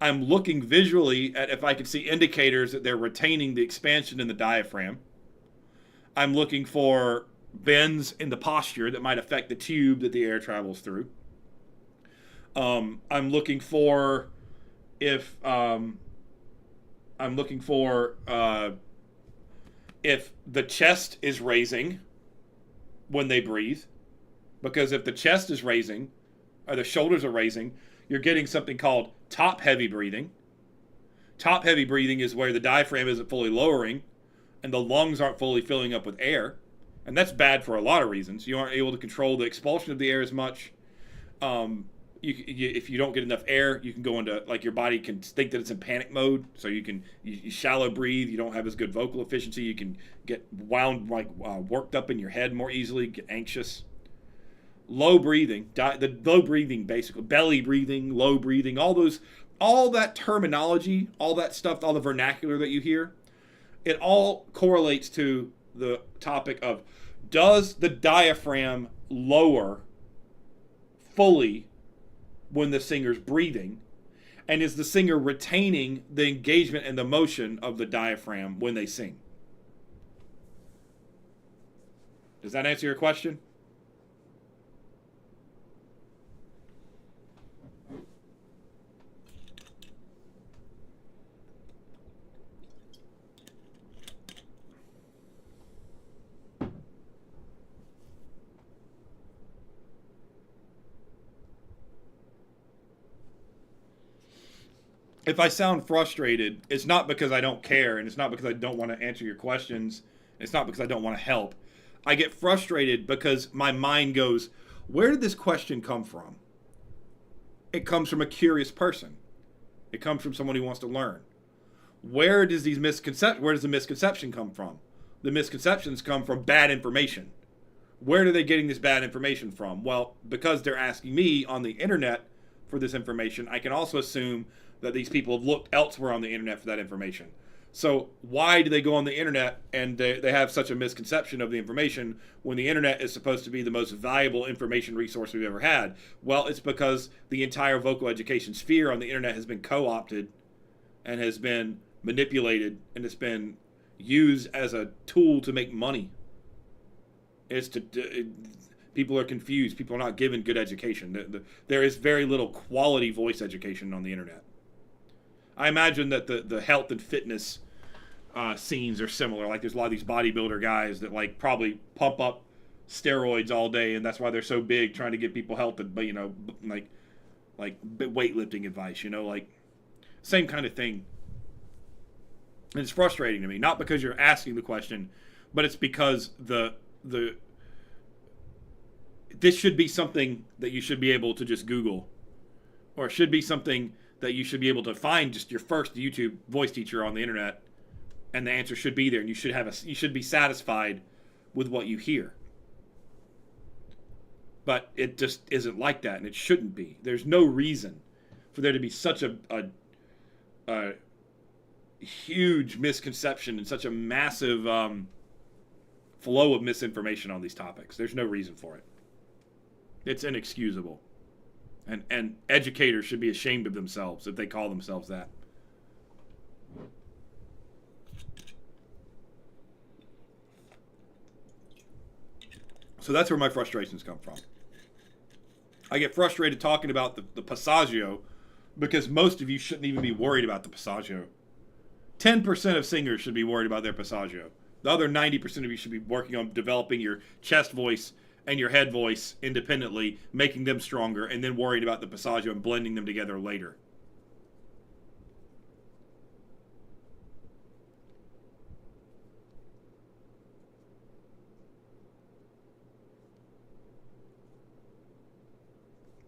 I'm looking visually at if I can see indicators that they're retaining the expansion in the diaphragm. I'm looking for bends in the posture that might affect the tube that the air travels through. I'm looking for if the chest is raising when they breathe, because if the chest is raising or the shoulders are raising, you're getting something called top-heavy breathing. Top-heavy breathing is where the diaphragm isn't fully lowering and the lungs aren't fully filling up with air. And that's bad for a lot of reasons. You aren't able to control the expulsion of the air as much. If you don't get enough air, you can go into, like, your body can think that it's in panic mode. So you shallow breathe. You don't have as good vocal efficiency. You can get worked up in your head more easily, get anxious. Low breathing, the low breathing, basically belly breathing, low breathing, all that terminology, all that stuff, all the vernacular that you hear, it all correlates to the topic of, does the diaphragm lower fully when the singer's breathing, and is the singer retaining the engagement and the motion of the diaphragm when they sing? Does that answer your question? If I sound frustrated, it's not because I don't care, and it's not because I don't want to answer your questions. It's not because I don't want to help. I get frustrated because my mind goes, where did this question come from? It comes from a curious person. It comes from someone who wants to learn. Where does the misconception come from? The misconceptions come from bad information. Where are they getting this bad information from? Well, because they're asking me on the internet for this information, I can also assume that these people have looked elsewhere on the internet for that information. So why do they go on the internet and they have such a misconception of the information when the internet is supposed to be the most valuable information resource we've ever had? Well, it's because the entire vocal education sphere on the internet has been co-opted and has been manipulated, and it's been used as a tool to make money. People are confused. People are not given good education. There is very little quality voice education on the internet. I imagine that the health and fitness scenes are similar. Like there's a lot of these bodybuilder guys that like probably pump up steroids all day, and that's why they're so big, trying to get people health, but like weightlifting advice, like same kind of thing. And it's frustrating to me, not because you're asking the question, but it's because this should be something that you should be able to just Google, or it should be something that you should be able to find just your first YouTube voice teacher on the internet, and the answer should be there, and you should be satisfied with what you hear. But it just isn't like that, and it shouldn't be. There's no reason for there to be such a huge misconception and such a massive flow of misinformation on these topics. There's no reason for it. It's inexcusable. And educators should be ashamed of themselves if they call themselves that. So that's where my frustrations come from. I get frustrated talking about the passaggio because most of you shouldn't even be worried about the passaggio. 10% of singers should be worried about their passaggio. The other 90% of you should be working on developing your chest voice and your head voice independently, making them stronger, and then worried about the passaggio and blending them together later.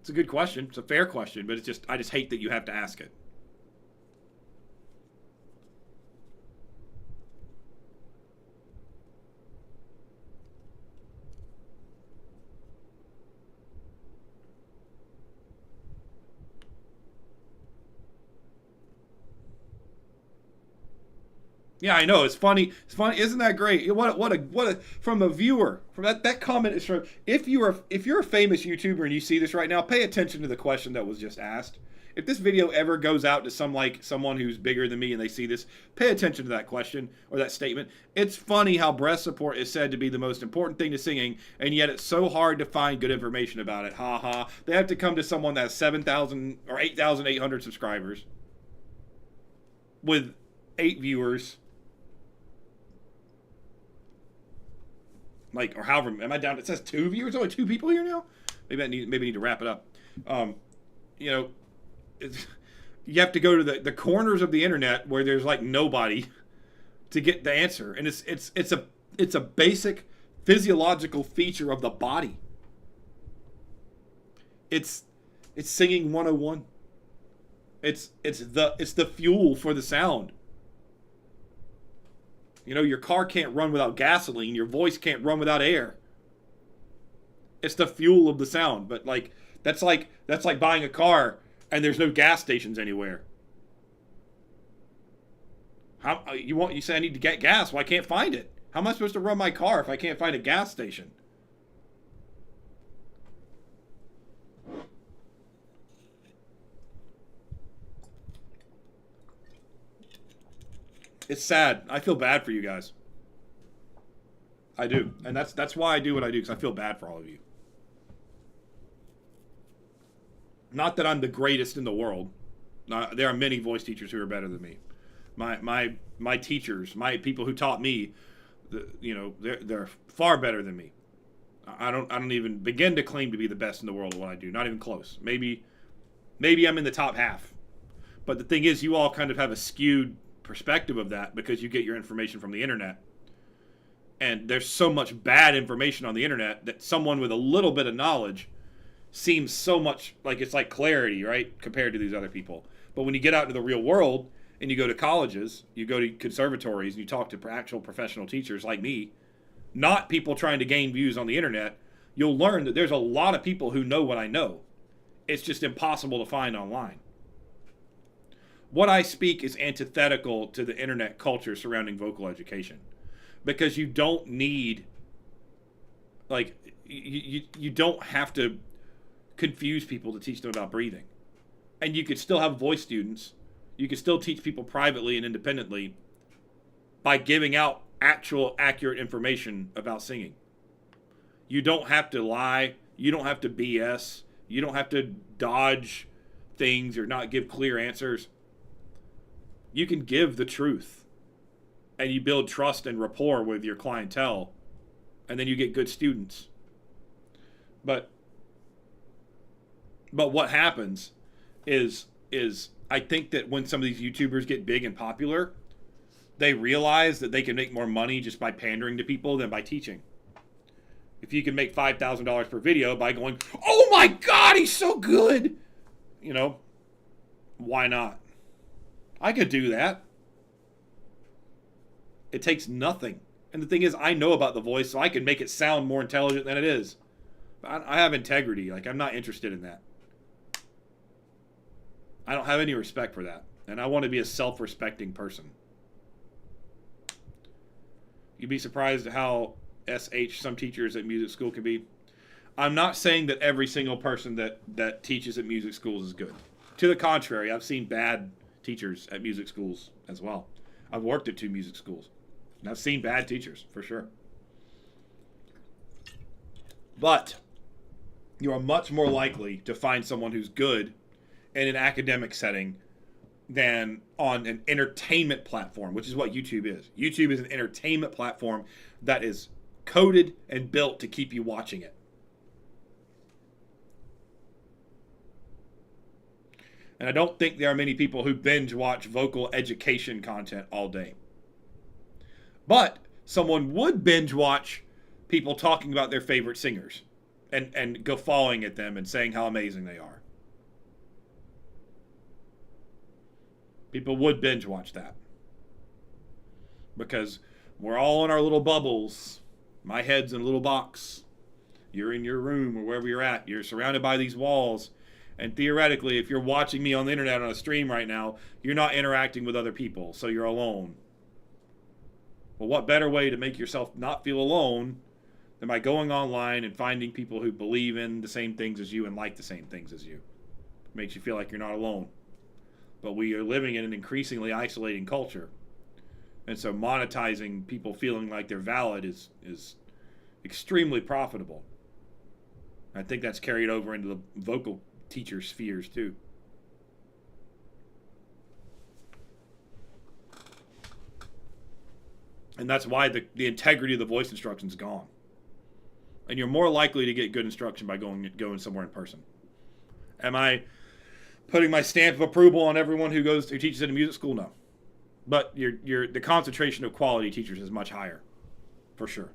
It's a good question. It's a fair question, but I just hate that you have to ask it. Yeah, I know. It's funny. It's funny. Isn't that great? What a from a viewer. From that comment is from if you're a famous YouTuber and you see this right now, pay attention to the question that was just asked. If this video ever goes out to someone who's bigger than me and they see this, pay attention to that question or that statement. It's funny how breast support is said to be the most important thing to singing, and yet it's so hard to find good information about it. Ha ha. They have to come to someone that has 7,000 or 8,800 subscribers with 8 viewers. Or however, am I down? It says 2 viewers. Only 2 people here now. Maybe I need to wrap it up. You have to go to the corners of the internet where there's like nobody to get the answer, and it's a basic physiological feature of the body. It's singing 101. It's the fuel for the sound. Your car can't run without gasoline. Your voice can't run without air. It's the fuel of the sound. But that's like buying a car and there's no gas stations anywhere. You say I need to get gas? Well, I can't find it. How am I supposed to run my car if I can't find a gas station? It's sad. I feel bad for you guys. I do. And that's why I do what I do, because I feel bad for all of you. Not that I'm the greatest in the world. There are many voice teachers who are better than me. My teachers, my people who taught me, they're far better than me. I don't even begin to claim to be the best in the world at what I do. Not even close. Maybe I'm in the top half. But the thing is, you all kind of have a skewed perspective of that because you get your information from the internet, and there's so much bad information on the internet that someone with a little bit of knowledge seems so much like it's like clarity, right, compared to these other people. But when you get out into the real world and you go to colleges, you go to conservatories, and you talk to actual professional teachers like me, not people trying to gain views on the internet, you'll learn that there's a lot of people who know what I know. It's just impossible to find online. what I speak is antithetical to the internet culture surrounding vocal education, because you don't need, like, you don't have to confuse people to teach them about breathing. And you could still have voice students. You could still teach people privately and independently by giving out actual accurate information about singing. You don't have to lie. You don't have to BS. You don't have to dodge things or not give clear answers. You can give the truth, and you build trust and rapport with your clientele, and then you get good students. But what happens is I think that when some of these YouTubers get big and popular, they realize that they can make more money just by pandering to people than by teaching. If you can make $5,000 per video by going, "Oh my God, he's so good," you know, why not? I could do that. It takes nothing. And the thing is, I know about the voice, so I can make it sound more intelligent than it is. I have integrity. Like, I'm not interested in that. I don't have any respect for that. And I want to be a self-respecting person. You'd be surprised at how SH some teachers at music school can be. I'm not saying that every single person that teaches at music schools is good. To the contrary, I've seen bad teachers at music schools as well. I've worked at 2 music schools, and I've seen bad teachers, for sure. But you are much more likely to find someone who's good in an academic setting than on an entertainment platform, which is what YouTube is. YouTube is an entertainment platform that is coded and built to keep you watching it. And I don't think there are many people who binge watch vocal education content all day. But someone would binge watch people talking about their favorite singers and guffawing at them and saying how amazing they are. People would binge watch that. Because we're all in our little bubbles. My head's in a little box. You're in your room or wherever you're at. You're surrounded by these walls. And theoretically, if you're watching me on the internet on a stream right now, you're not interacting with other people, so you're alone. Well, what better way to make yourself not feel alone than by going online and finding people who believe in the same things as you and like the same things as you? It makes you feel like you're not alone. But we are living in an increasingly isolating culture. And so monetizing people feeling like they're valid is extremely profitable. I think that's carried over into the vocal teacher spheres too. And that's why the integrity of the voice instruction is gone. And you're more likely to get good instruction by going somewhere in person. Am I putting my stamp of approval on everyone who teaches at a music school? No. But the concentration of quality teachers is much higher, for sure.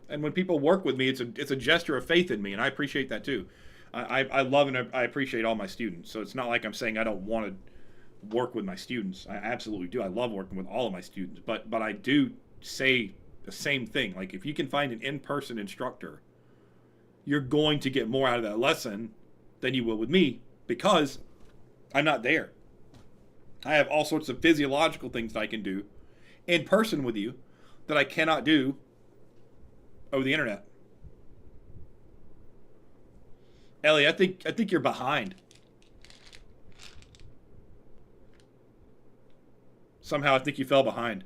And when people work with me, it's a gesture of faith in me, and I appreciate that too. I love and I appreciate all my students. So it's not like I'm saying I don't want to work with my students. I absolutely do. I love working with all of my students. But I do say the same thing. Like, if you can find an in-person instructor, you're going to get more out of that lesson than you will with me, because I'm not there. I have all sorts of physiological things that I can do in person with you that I cannot do over the internet. Ellie, I think you're behind. Somehow I think you fell behind.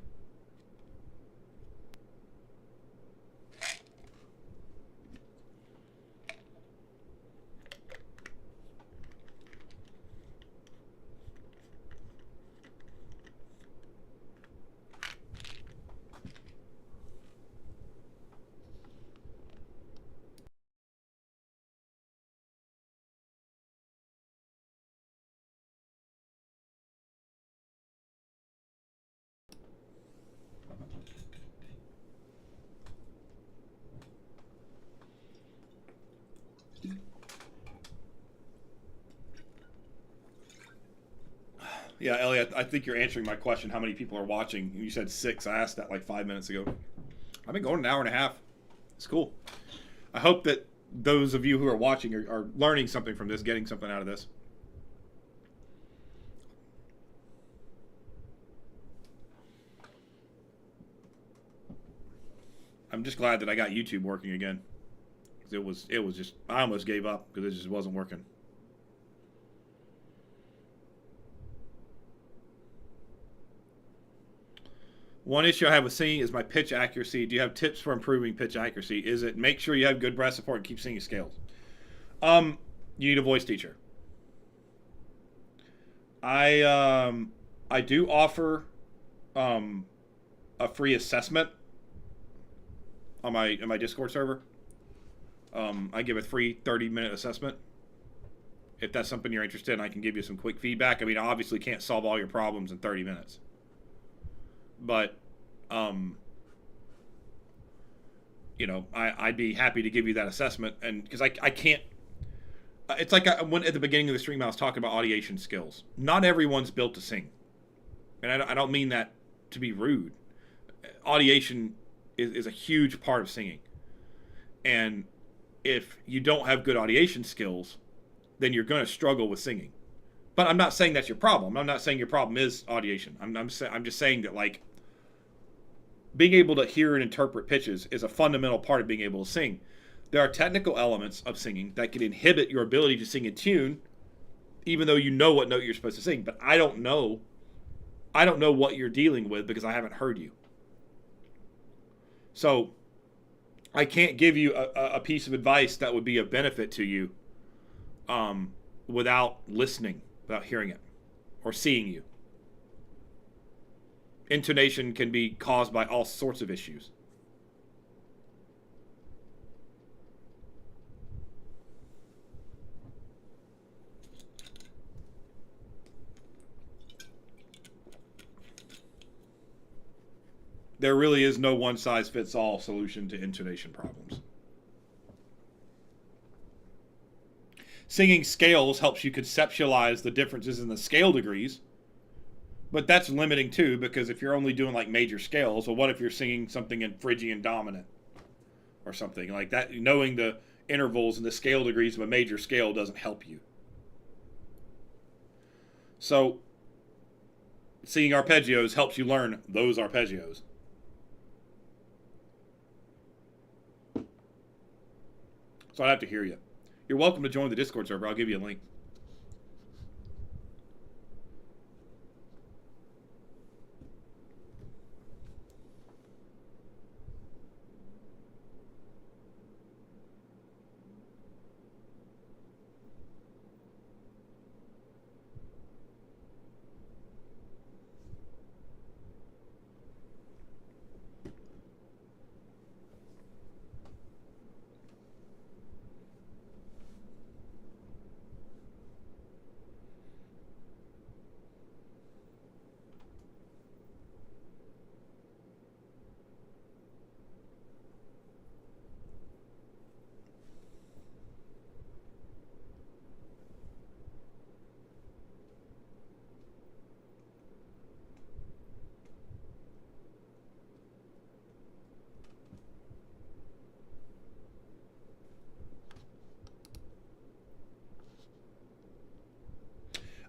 Yeah, Elliot, I think you're answering my question. How many people are watching? You said 6. I asked that like 5 minutes ago. I've been going an hour and a half. It's cool. I hope that those of you who are watching are learning something from this, getting something out of this. I'm just glad that I got YouTube working again. It was just, I almost gave up because it just wasn't working. One issue I have with singing is my pitch accuracy. Do you have tips for improving pitch accuracy? Is it make sure you have good breath support and keep singing scales? You need a voice teacher. I do offer a free assessment on my Discord server. I give a free 30-minute assessment. If that's something you're interested in, I can give you some quick feedback. I mean, I obviously can't solve all your problems in 30 minutes. But, I'd be happy to give you that assessment. And because I can't, it's like when at the beginning of the stream I was talking about audiation skills. Not everyone's built to sing. And I don't mean that to be rude. Audiation is a huge part of singing. And if you don't have good audiation skills, then you're going to struggle with singing. But I'm not saying that's your problem. I'm not saying your problem is audiation. I'm just saying that, like, being able to hear and interpret pitches is a fundamental part of being able to sing. There are technical elements of singing that can inhibit your ability to sing in tune, even though you know what note you're supposed to sing. But I don't know what you're dealing with because I haven't heard you. So I can't give you a piece of advice that would be of benefit to you without listening, without hearing it or seeing you. Intonation can be caused by all sorts of issues. There really is no one-size-fits-all solution to intonation problems. Singing scales helps you conceptualize the differences in the scale degrees, but that's limiting too, because if you're only doing like major scales, well, what if you're singing something in Phrygian dominant or something like that? Knowing the intervals and the scale degrees of a major scale doesn't help you. So singing arpeggios helps you learn those arpeggios. So I'd have to hear you. You're welcome to join the Discord server. I'll give you a link.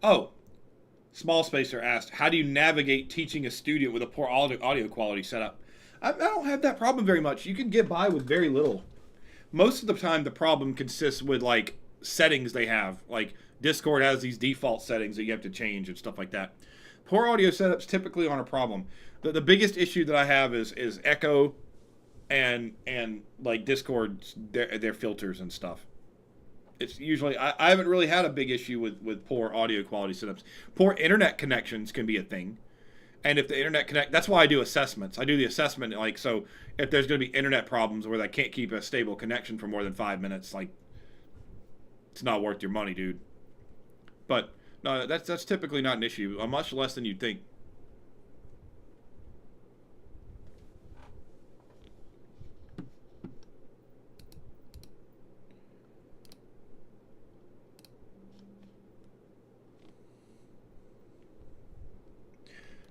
Oh, Small Spacer asked, how do you navigate teaching a student with a poor audio quality setup? I don't have that problem very much. You can get by with very little. Most of the time, the problem consists with, like, settings they have. Like, Discord has these default settings that you have to change and stuff like that. Poor audio setups typically aren't a problem. The biggest issue that I have is echo and like Discord's their filters and stuff. It's usually I haven't really had a big issue with poor audio quality setups. Poor internet connections can be a thing, and if the internet that's why I do assessments. I do the assessment, like, so if there's going to be internet problems where I can't keep a stable connection for more than 5 minutes, like, it's not worth your money, dude. But no, that's typically not an issue. Much less than you'd think.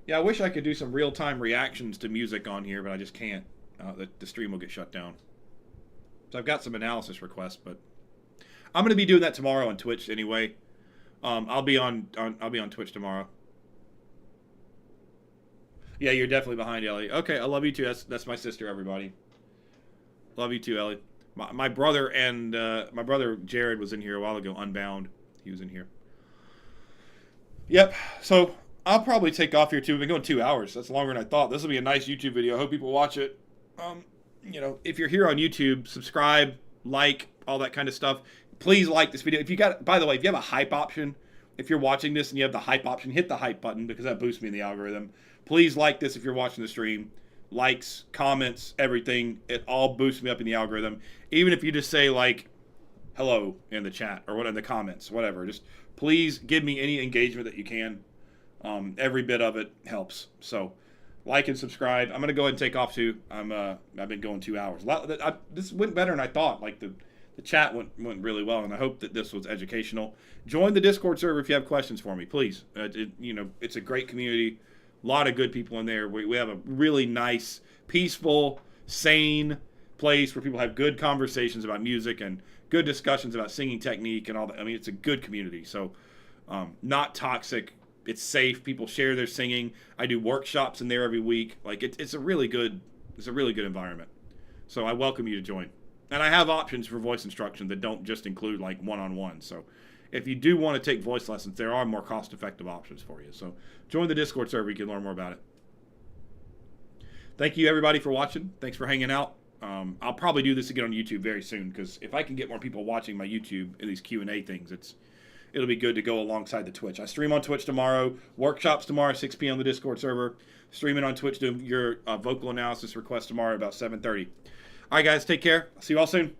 Yeah, I wish I could do some real-time reactions to music on here, but I just can't. The stream will get shut down. So I've got some analysis requests, but I'm going to be doing that tomorrow on Twitch anyway. I'll be on Twitch tomorrow. Yeah, you're definitely behind, Ellie. Okay, I love you too. That's my sister, everybody. Love you too, Ellie. My brother and my brother Jared was in here a while ago. Unbound, he was in here. Yep. So I'll probably take off here too. We've been going 2 hours. That's longer than I thought. This will be a nice YouTube video. I hope people watch it. You know, if you're here on YouTube, subscribe, like, all that kind of stuff. Please like this video. If you got, by the way, if you have a hype option, if you're watching this and you have the hype option, hit the hype button because that boosts me in the algorithm. Please like this if you're watching the stream. Likes, comments, everything. It all boosts me up in the algorithm. Even if you just say like hello in the chat or what in the comments, whatever. Just please give me any engagement that you can. Every bit of it helps. So like and subscribe. I'm gonna go ahead and take off too. I've been going 2 hours. This went better than I thought. Like the chat went really well, and I hope that this was educational. Join the Discord server if you have questions for me, please. You know, it's a great community. A lot of good people in there. We have a really nice, peaceful, sane place where people have good conversations about music and good discussions about singing technique and all that. I mean, it's a good community. So, not toxic. It's safe. People share their singing. I do workshops in there every week. Like it's a really good environment. So I welcome you to join. And I have options for voice instruction that don't just include like one-on-one. So if you do want to take voice lessons, there are more cost-effective options for you. So join the Discord server. You can learn more about it. Thank you, everybody, for watching. Thanks for hanging out. I'll probably do this again on YouTube very soon because if I can get more people watching my YouTube in these Q&A things, it'll be good to go alongside the Twitch. I stream on Twitch tomorrow. Workshops tomorrow, 6 p.m. on the Discord server. Streaming on Twitch, doing your vocal analysis request tomorrow about 7:30. All right, guys, take care. I'll see you all soon.